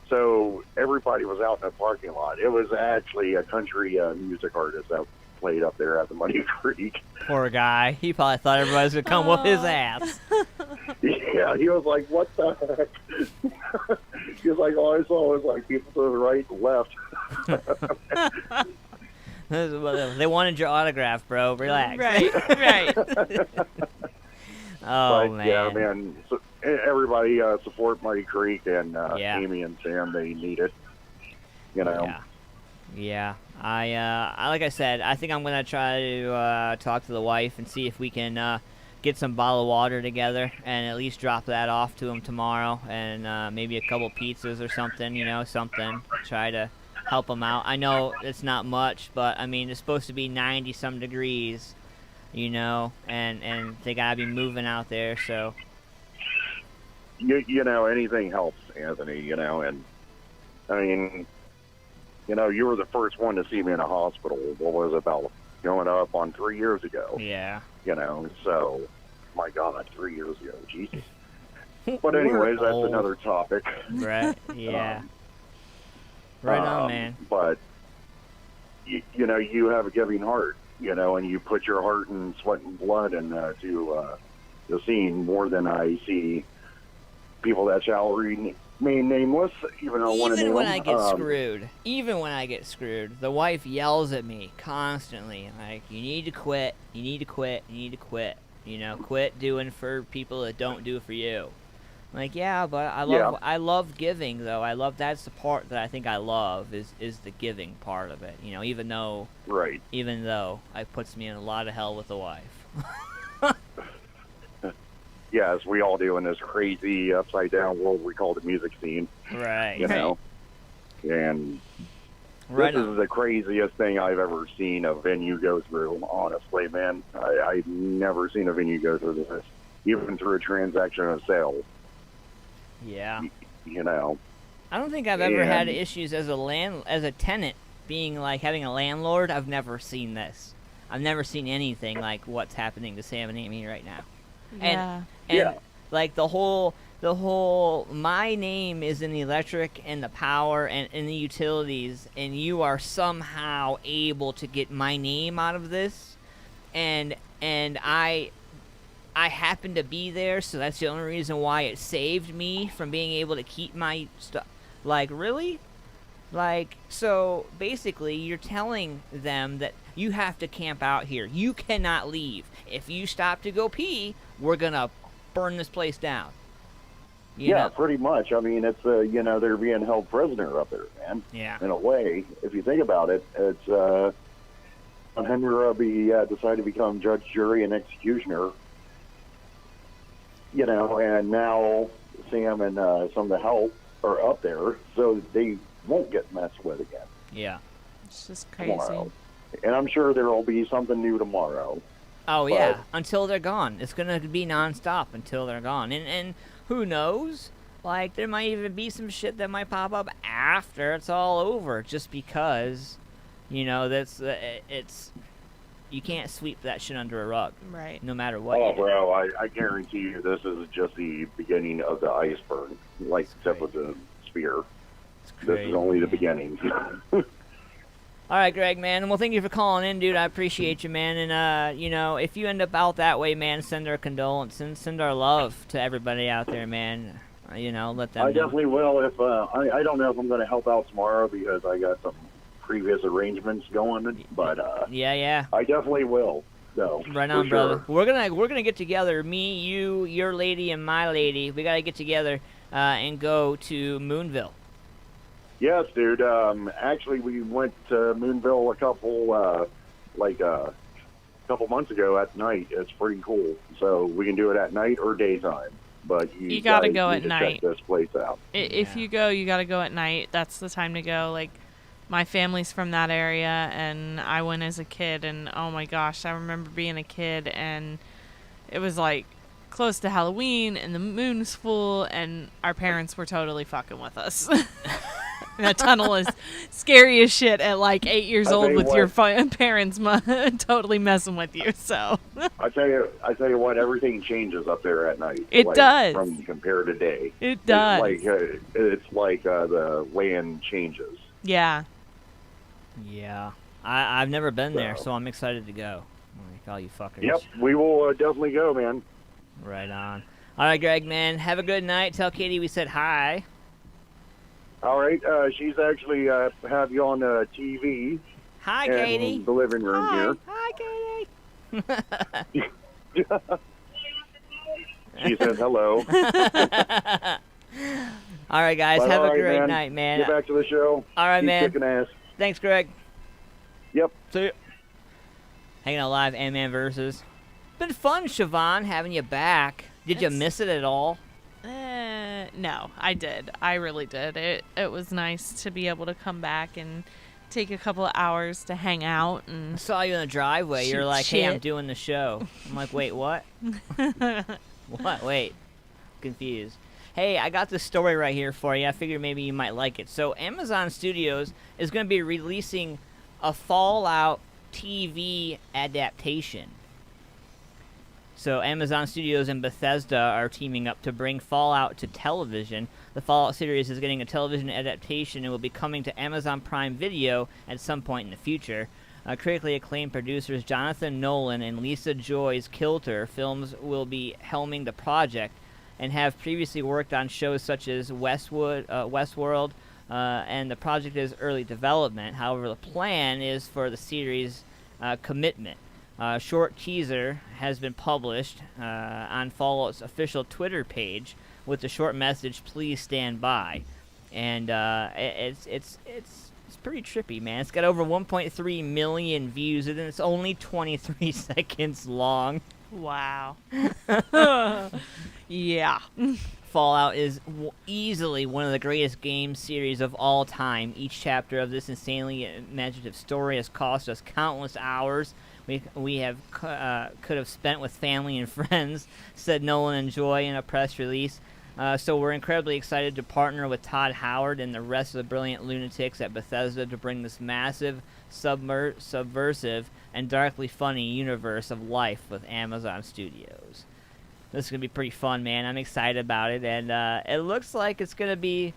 So everybody was out in the parking lot. It was actually a country music artist that played up there at the Money Creek. Poor guy. He probably thought everybody was going to come whoop his ass. Yeah, he was like, what the heck? He was like, all I saw was like people to the right and left. They wanted your autograph, bro. Relax. Right. Oh, but, man. Yeah, man. So, everybody support Muddy Creek and Amy and Sam. They need it. You know. Yeah. I like I said, I think I'm gonna try to talk to the wife and see if we can get some bottled water together and at least drop that off to him tomorrow, and maybe a couple pizzas or something. You know, something. Try to help him out. I know it's not much, but I mean it's supposed to be 90-some degrees. You know, and they gotta be moving out there, so. You know, anything helps, Anthony. You know, and I mean. You know, you were the first one to see me in a hospital. What was it, about going up on 3 years ago? Yeah. You know, so, my God, 3 years ago, Jesus. But anyways, that's another topic. Right, yeah. Right on, man. But, you know, you have a giving heart, you know, and you put your heart and sweat and blood into the scene more than I see people that shall remain nameless, even though I want to name Even when them. I get screwed. Even when I get screwed. The wife yells at me constantly, like, you need to quit, you need to quit, you need to quit. You know, quit doing for people that don't do for you. Like, yeah, but I love giving, though. I love, that's the part that I think I love, is the giving part of it. You know, even though it puts me in a lot of hell with the wife. Yes, we all do in this crazy upside-down world we call the music scene. Right. You know? And this is the craziest thing I've ever seen a venue go through, honestly, man. I've never seen a venue go through this, even through a transaction of sale. Yeah. You know? I don't think I've ever had issues as a tenant, being like having a landlord. I've never seen this. I've never seen anything like what's happening to Sam and Amy right now. And like the whole my name is in the electric and the power and in the utilities, and you are somehow able to get my name out of this, and I happen to be there, so that's the only reason why it saved me from being able to keep my stuff. Like, really? Like, so basically you're telling them that you have to camp out here. You cannot leave. If you stop to go pee, we're going to burn this place down. You know? Pretty much. I mean, it's, you know, they're being held prisoner up there, man. Yeah. In a way, if you think about it, it's, Henry Robbie decided to become judge, jury, and executioner. You know, and now Sam and some of the help are up there, so they won't get messed with again. Yeah. It's just crazy. Tomorrow. And I'm sure there will be something new tomorrow. Oh, yeah, until they're gone. It's going to be nonstop until they're gone. And who knows? Like, there might even be some shit that might pop up after it's all over, just because, you know, that's it's... You can't sweep that shit under a rug. Right. No matter what. Oh, bro, I guarantee you this is just the beginning of the iceberg, like except with the spear. This is only the beginning. All right, Greg, man. Well, thank you for calling in, dude. I appreciate you, man. And, you know, if you end up out that way, man, send our condolences. Send our love to everybody out there, man. You know, let them know. Definitely will. If I don't know if I'm going to help out tomorrow because I got some previous arrangements going, but yeah, I definitely will. So right on, brother. We're gonna get together. Me, you, your lady, and my lady. We gotta get together and go to Moonville. Yes, dude. Actually, we went to Moonville a couple months ago at night. It's pretty cool. So we can do it at night or daytime. But you gotta go at night. Check this place out. If you go, you gotta go at night. That's the time to go. Like, my family's from that area, and I went as a kid, and oh my gosh, I remember being a kid, and it was like close to Halloween, and the moon's full, and our parents were totally fucking with us. That tunnel is scary as shit at like 8 years old with your parents totally messing with you. So I tell you what, everything changes up there at night. It does. From compared to day. It does. It's like the land changes. Yeah. Yeah. I've never been there, so I'm excited to go. Like all you fuckers. Yep, we will definitely go, man. Right on. All right, Greg, man. Have a good night. Tell Katie we said hi. All right. She's actually have you on TV. Hi, in Katie. the living room here. Hi, Katie. She says hello. All right, guys. But have all a right, great man. night, man. Get back to the show. All right, Keep man. kicking ass. Thanks, Greg. Yep. See ya. Hanging out live, AntmanVs. Been fun, Siobhan, having you back. Did you miss it at all? No, I did. I really did. It was nice to be able to come back and take a couple of hours to hang out. And I saw you in the driveway. You're shoot like, hey, I'm shit. doing the show. I'm like, wait, what? What? Wait. Confused. Hey, I got this story right here for you. I figured maybe you might like it. So Amazon Studios is going to be releasing a Fallout TV adaptation. So Amazon Studios and Bethesda are teaming up to bring Fallout to television. The Fallout series is getting a television adaptation and will be coming to Amazon Prime Video at some point in the future. Critically acclaimed producers Jonathan Nolan and Lisa Joy's Kilter Films will be helming the project and have previously worked on shows such as Westworld, and the project is early development. However, the plan is for the series' commitment. A short teaser has been published on Fallout's official Twitter page with the short message, "Please stand by," and it's pretty trippy, man. It's got over 1.3 million views, and it's only 23 seconds long. wow. Yeah. Fallout is easily one of the greatest game series of all time. Each chapter of this insanely imaginative story has cost us countless hours we have could have spent with family and friends, said Nolan and Joy in a press release. So we're incredibly excited to partner with Todd Howard and the rest of the brilliant lunatics at Bethesda to bring this massive, subversive, and darkly funny universe of life with Amazon Studios. This is going to be pretty fun, man. I'm excited about it, and it looks like it's going to be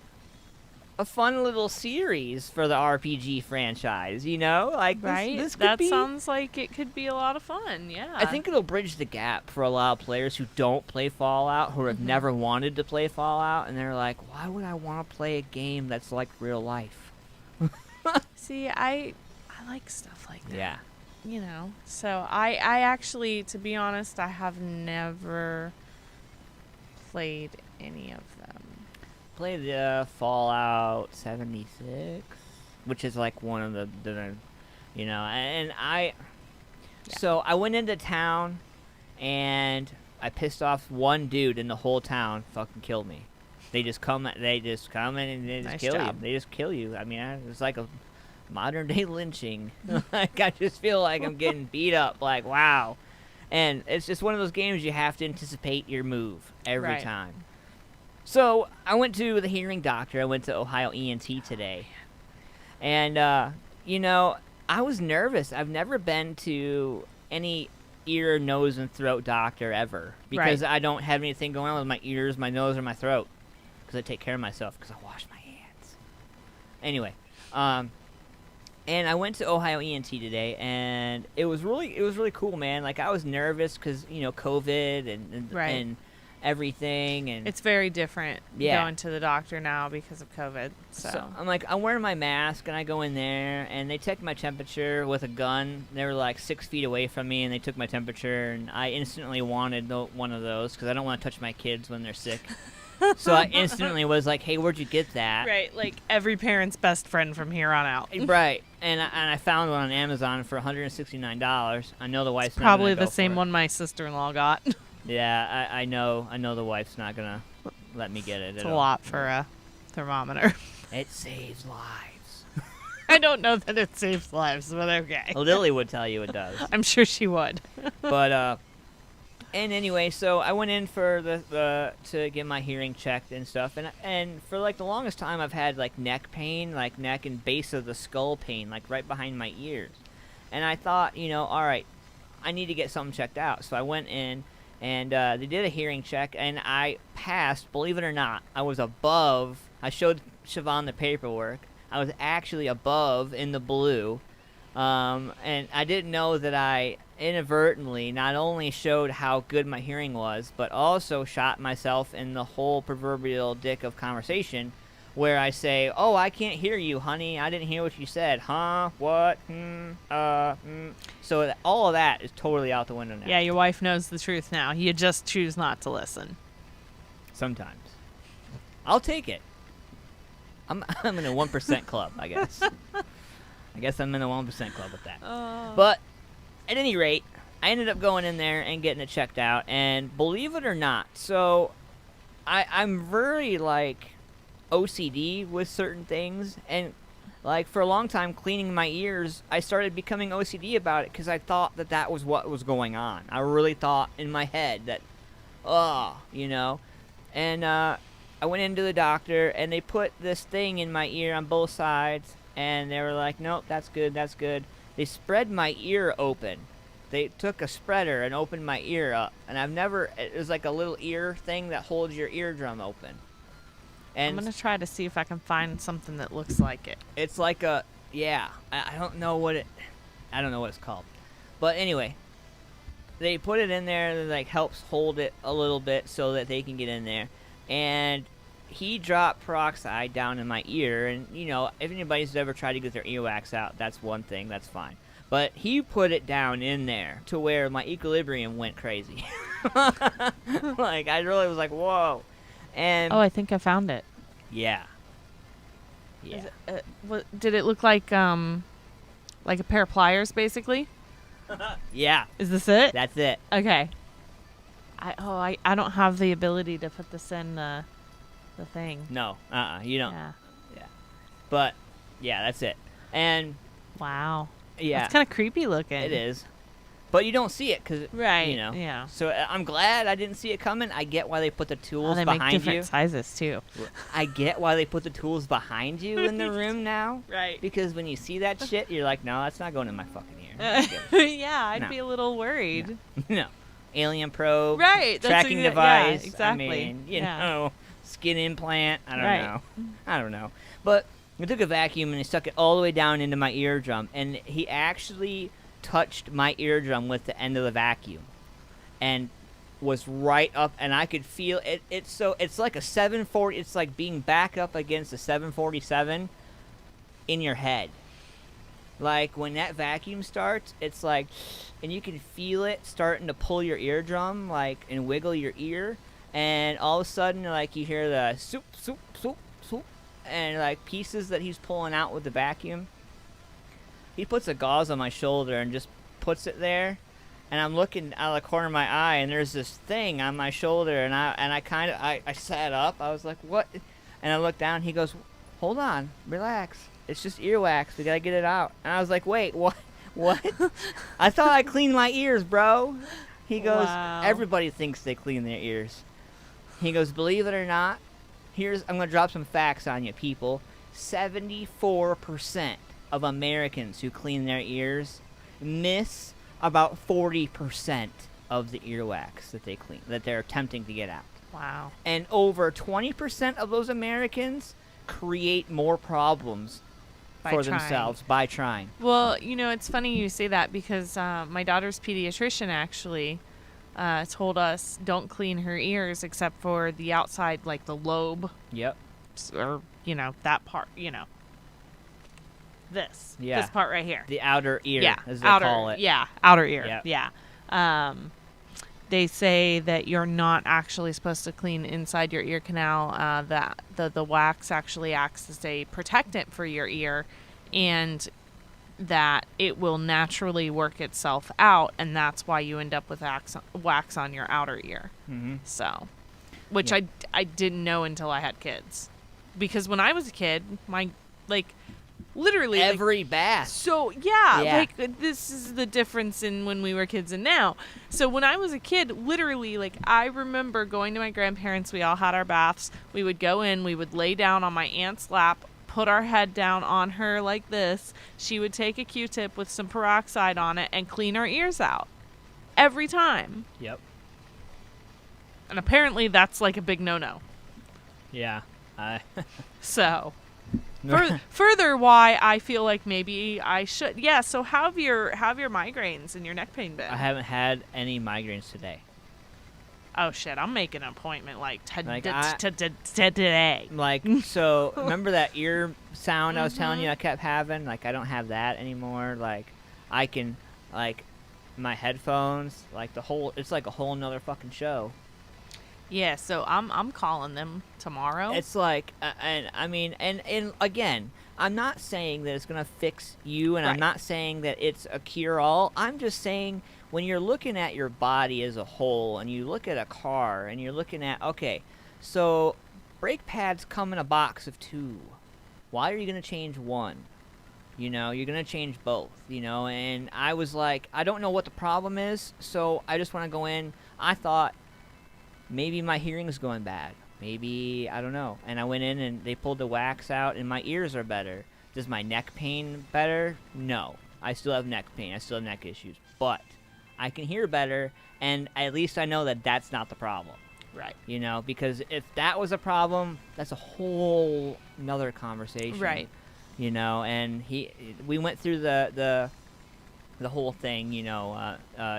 a fun little series for the RPG franchise, you know? Like, Right? This could That be... sounds like it could be a lot of fun, yeah. I think it'll bridge the gap for a lot of players who don't play Fallout, who have never wanted to play Fallout, and they're like, why would I want to play a game that's like real life? See, I like stuff like that. Yeah. You know, so I actually, to be honest, I have never played any of them. Played Fallout 76, which is like one of the you know, and so I went into town and I pissed off one dude in the whole town. Fucking killed me. They just come in and they just Nice kill job. you. They just kill you. I mean, it's like a modern day lynching. Like, I just feel like I'm getting beat up. Like, wow. And it's just one of those games you have to anticipate your move every Right. time. So I went to the hearing doctor. I went to Ohio ENT today. And, you know, I was nervous. I've never been to any ear, nose, and throat doctor ever. Because Right. I don't have anything going on with my ears, my nose, or my throat. Because I take care of myself because I wash my hands. Anyway, and I went to Ohio ENT today, and it was really cool, man. Like, I was nervous because, you know, COVID and Right. and everything, and It's very different Yeah. going to the doctor now because of COVID. So, I'm like, I'm wearing my mask, and I go in there, and they checked my temperature with a gun. They were like 6 feet away from me, and they took my temperature, and I instantly wanted one of those because I don't want to touch my kids when they're sick. So I instantly was like, hey, where'd you get that? right, like every parent's best friend from here on out. Right. And I found one on Amazon for $169. I know the wife's not Probably gonna the go same for it. one my sister-in-law got. Yeah, I know the wife's not gonna let me get it. It's at a all. lot for a thermometer. It saves lives. I don't know that it saves lives, but okay. Lily would tell you it does. I'm sure she would. But and anyway, so I went in for the to get my hearing checked and stuff, and for like the longest time I've had like neck pain, like neck and base of the skull pain, like right behind my ears. And I thought, you know, all right, I need to get something checked out. So I went in. And they did a hearing check, and I passed. Believe it or not, I was above. I showed Siobhan the paperwork. I was actually above in the blue. And I didn't know that I inadvertently not only showed how good my hearing was, but also shot myself in the whole proverbial dick of conversation where I say, "Oh, I can't hear you, honey. I didn't hear what you said. Huh? What? So all of that is totally out the window now. Yeah, your wife knows the truth now. You just choose not to listen. Sometimes. I'll take it. I'm in a 1% club, I guess. I guess I'm in a 1% club with that. But at any rate, I ended up going in there and getting it checked out, and believe it or not, so I'm very like OCD with certain things, and like for a long time cleaning my ears, I started becoming OCD about it because I thought that was what was going on. I really thought in my head that, and I went into the doctor, and they put this thing in my ear on both sides, and they were like, nope, that's good, that's good. They spread my ear open. They took a spreader and opened my ear up, and it was like a little ear thing that holds your eardrum open. And I'm going to try to see if I can find something that looks like it. It's like I don't know what it's called. But anyway, they put it in there and like helps hold it a little bit so that they can get in there. And he dropped peroxide down in my ear, and if anybody's ever tried to get their earwax out, that's one thing, that's fine. But he put it down in there to where my equilibrium went crazy. Like I really was like, whoa. And I think I found it. Yeah. Did it look like a pair of pliers, basically? Yeah. Is this it? That's it. Okay. I don't have the ability to put this in the thing. No. You don't. Yeah. But yeah, that's it. And wow. Yeah. It's kind of creepy looking. It is. But you don't see it because, right. Yeah. So I'm glad I didn't see it coming. I get why they put the tools they behind make different you. sizes, too. I get why they put the tools behind you in the room now. Right. Because when you see that shit, you're like, no, that's not going in my fucking ear. Yeah, I'd be a little worried. No. Alien probe. Right. Tracking device. Yeah, exactly. I mean, you know, skin implant. I don't know. But I took a vacuum and he stuck it all the way down into my eardrum, and he actually touched my eardrum with the end of the vacuum and was right up, and I could feel it. It's like a 740. It's like being back up against a 747 in your head. Like when that vacuum starts, it's like, and you can feel it starting to pull your eardrum, like, and wiggle your ear, and all of a sudden, like, you hear the soup, soup, soup, soup, and like pieces that he's pulling out with the vacuum. He puts a gauze on my shoulder and just puts it there, and I'm looking out of the corner of my eye, and there's this thing on my shoulder, and I sat up. I was like, what? And I looked down. He goes, hold on, relax. It's just earwax. We gotta get it out. And I was like, wait, what? What? I thought I cleaned my ears, bro. He goes, everybody thinks they clean their ears. He goes, believe it or not, I'm gonna drop some facts on you, people. 74% of Americans who clean their ears miss about 40% of the earwax that they clean, that they're attempting to get out. Wow. And over 20% of those Americans create more problems for themselves by trying. Well, it's funny you say that because my daughter's pediatrician actually told us don't clean her ears except for the outside, like the lobe. Yep. Or, that part, this. Yeah. This part right here. The outer ear, as they call it. Yeah, outer ear. Yep. Yeah. They say that you're not actually supposed to clean inside your ear canal, that the wax actually acts as a protectant for your ear, and that it will naturally work itself out, and that's why you end up with wax on your outer ear. Mm-hmm. So, which I didn't know until I had kids. Because when I was a kid, literally every bath. So yeah, this is the difference in when we were kids and now. So when I was a kid, literally, I remember going to my grandparents. We all had our baths. We would go in. We would lay down on my aunt's lap, put our head down on her like this. She would take a Q-tip with some peroxide on it and clean our ears out every time. Yep. And apparently that's like a big no-no. Yeah. So. Further, why I feel like maybe I should. Yeah. So how have your migraines and your neck pain been? I haven't had any migraines today. Oh shit! I'm making an appointment like today. Like, so remember that ear sound I was telling you I kept having? Like, I don't have that anymore. Like, I can, like, my headphones, like it's like a whole nother fucking show. Yeah, so I'm calling them tomorrow. It's like, and I mean, and again, I'm not saying that it's gonna fix you, and I'm not saying that it's a cure-all. I'm just saying when you're looking at your body as a whole, and you look at a car, and you're looking at, okay, so brake pads come in a box of 2. Why are you gonna change one? You know, you're gonna change both. You know, and I was like, I don't know what the problem is, so I just want to go in. I thought maybe my hearing's going bad. Maybe, I don't know. And I went in and they pulled the wax out and my ears are better. Does my neck pain better? No. I still have neck pain. I still have neck issues. But I can hear better, and at least I know that that's not the problem. Right. You know, because if that was a problem, that's a whole nother conversation. Right. You know, and we went through the whole thing, you know,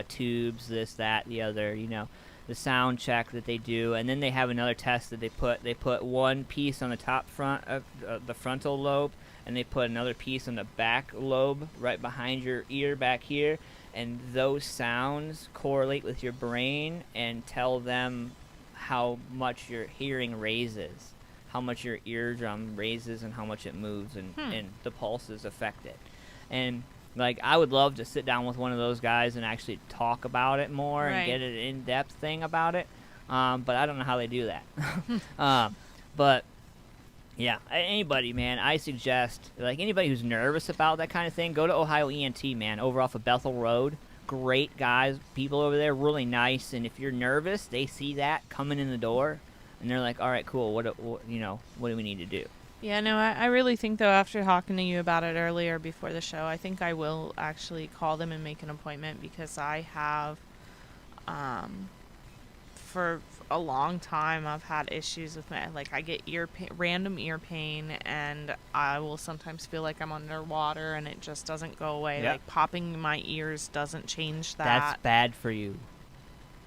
tubes, this, that, the other, you know, the sound check that they do, and then they have another test that they put one piece on the top front of the frontal lobe, and they put another piece on the back lobe right behind your ear back here, and those sounds correlate with your brain and tell them how much your hearing raises, how much your eardrum raises, and how much it moves, and the pulses affect it. And like, I would love to sit down with one of those guys and actually talk about it more and get an in-depth thing about it. But I don't know how they do that. But yeah, anybody, man, I suggest, like, anybody who's nervous about that kind of thing, go to Ohio ENT, man, over off of Bethel Road. Great guys, people over there, really nice. And if you're nervous, they see that coming in the door, and they're like, all right, cool, what do we need to do? Yeah, no, I really think, though, after talking to you about it earlier before the show, I think I will actually call them and make an appointment, because I have, for a long time, I've had issues with I get random ear pain, and I will sometimes feel like I'm underwater, and it just doesn't go away. Yep. Like, popping my ears doesn't change that. That's bad for you.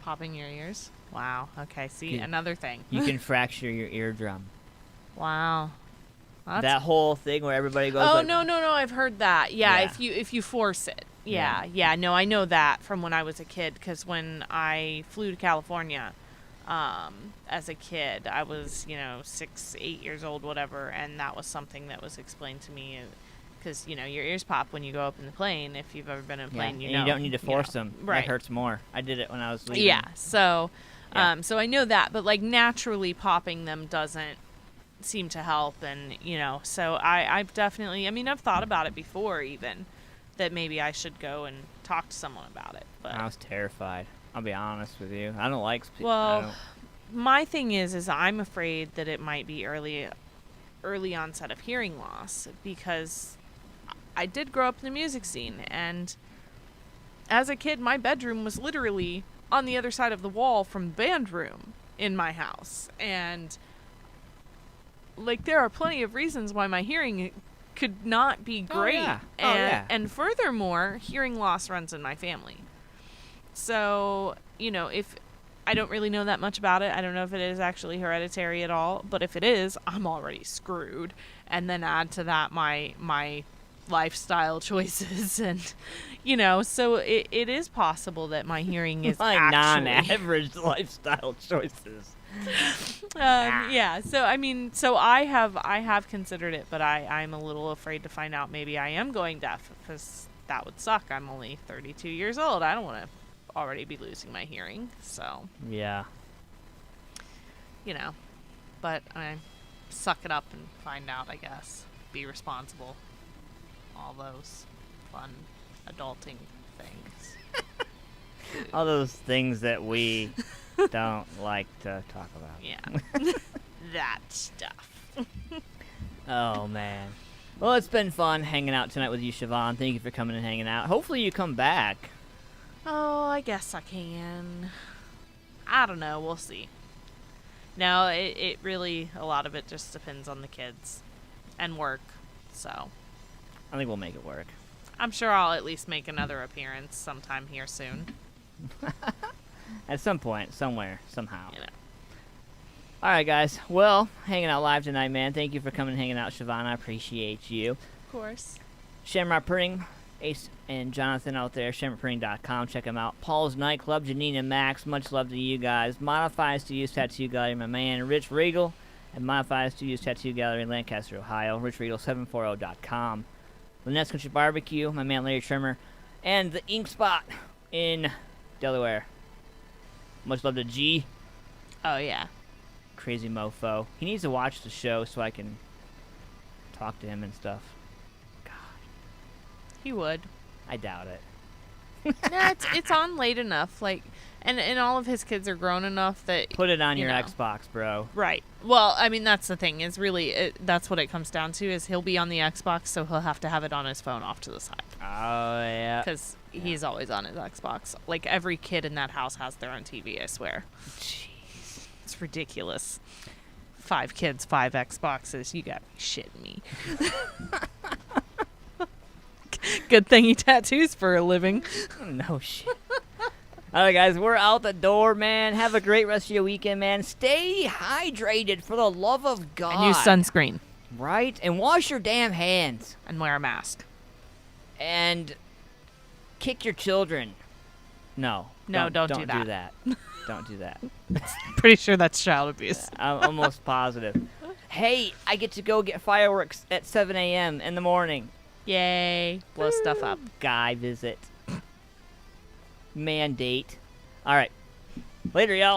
Popping your ears? Wow. Okay, see, another thing. You can fracture your eardrum. Wow. That whole thing where everybody goes. Oh, like, no, I've heard that. Yeah, if you force it. Yeah. No, I know that from when I was a kid, because when I flew to California as a kid, I was 6, 8 years old, whatever, and that was something that was explained to me, because your ears pop when you go up in the plane. If you've ever been in a plane, you know. You don't need to force them. Right. It hurts more. I did it when I was leaving. Yeah. So I know that, but like naturally popping them doesn't seem to help, and so I've definitely, I've thought about it before, even that maybe I should go and talk to someone about it, but I was terrified, I'll be honest with you. I don't like my thing is I'm afraid that it might be early onset of hearing loss, because I did grow up in the music scene, and as a kid my bedroom was literally on the other side of the wall from the band room in my house, and like, there are plenty of reasons why my hearing could not be great. And furthermore, hearing loss runs in my family. So, if I don't really know that much about it, I don't know if it is actually hereditary at all, but if it is, I'm already screwed. And then add to that my lifestyle choices, and so it is possible that my hearing is my non-average lifestyle choices. So I have considered it, but I'm a little afraid to find out maybe I am going deaf, because that would suck. I'm only 32 years old. I don't want to already be losing my hearing. So yeah, but I suck it up and find out, I guess. Be responsible. All those fun adulting things. All those things that we don't like to talk about. Yeah. That stuff. Oh, man. Well, it's been fun hanging out tonight with you, Siobhan. Thank you for coming and hanging out. Hopefully you come back. Oh, I guess I can. I don't know. We'll see. No, it really, a lot of it just depends on the kids and work. So I think we'll make it work. I'm sure I'll at least make another appearance sometime here soon. At some point, somewhere, somehow. You know. All right, guys. Well, hanging out live tonight, man. Thank you for coming and hanging out, Siobhan. I appreciate you. Of course. Shamrock Printing, Ace and Jonathan out there, shamrockprinting.com. Check them out. Paul's Nightclub, Janine and Max. Much love to you guys. Modified Studios Tattoo Gallery, my man, Rich Regal. And Modified Studios Tattoo Gallery in Lancaster, Ohio. RichRegal740.com. Lynettes Country BBQ, my man, Larry Trimmer. And the Ink Spot in Delaware. Much love to G. Oh, yeah. Crazy mofo. He needs to watch the show so I can talk to him and stuff. God. He would. I doubt it. Yeah, it's on late enough. Like, and all of his kids are grown enough that... Put it on you your know. Xbox, bro. Right. Well, I mean, that's the thing. Is really, that's what it comes down to, is he'll be on the Xbox, so he'll have to have it on his phone off to the side. Oh, yeah. Because he's always on his Xbox. Like, every kid in that house has their own TV, I swear. Jeez. It's ridiculous. 5 kids, 5 Xboxes. You got me shitting me. Good thing he tattoos for a living. No shit. All right, guys, we're out the door, man. Have a great rest of your weekend, man. Stay hydrated, for the love of God. And use sunscreen. Right? And wash your damn hands. And wear a mask. And kick your children. No. No, don't do do that. Don't do that. Pretty sure that's child abuse. I'm almost positive. Hey, I get to go get fireworks at 7 a.m. in the morning. Yay. Blow stuff up. Guy visit. Mandate. All right. Later, y'all.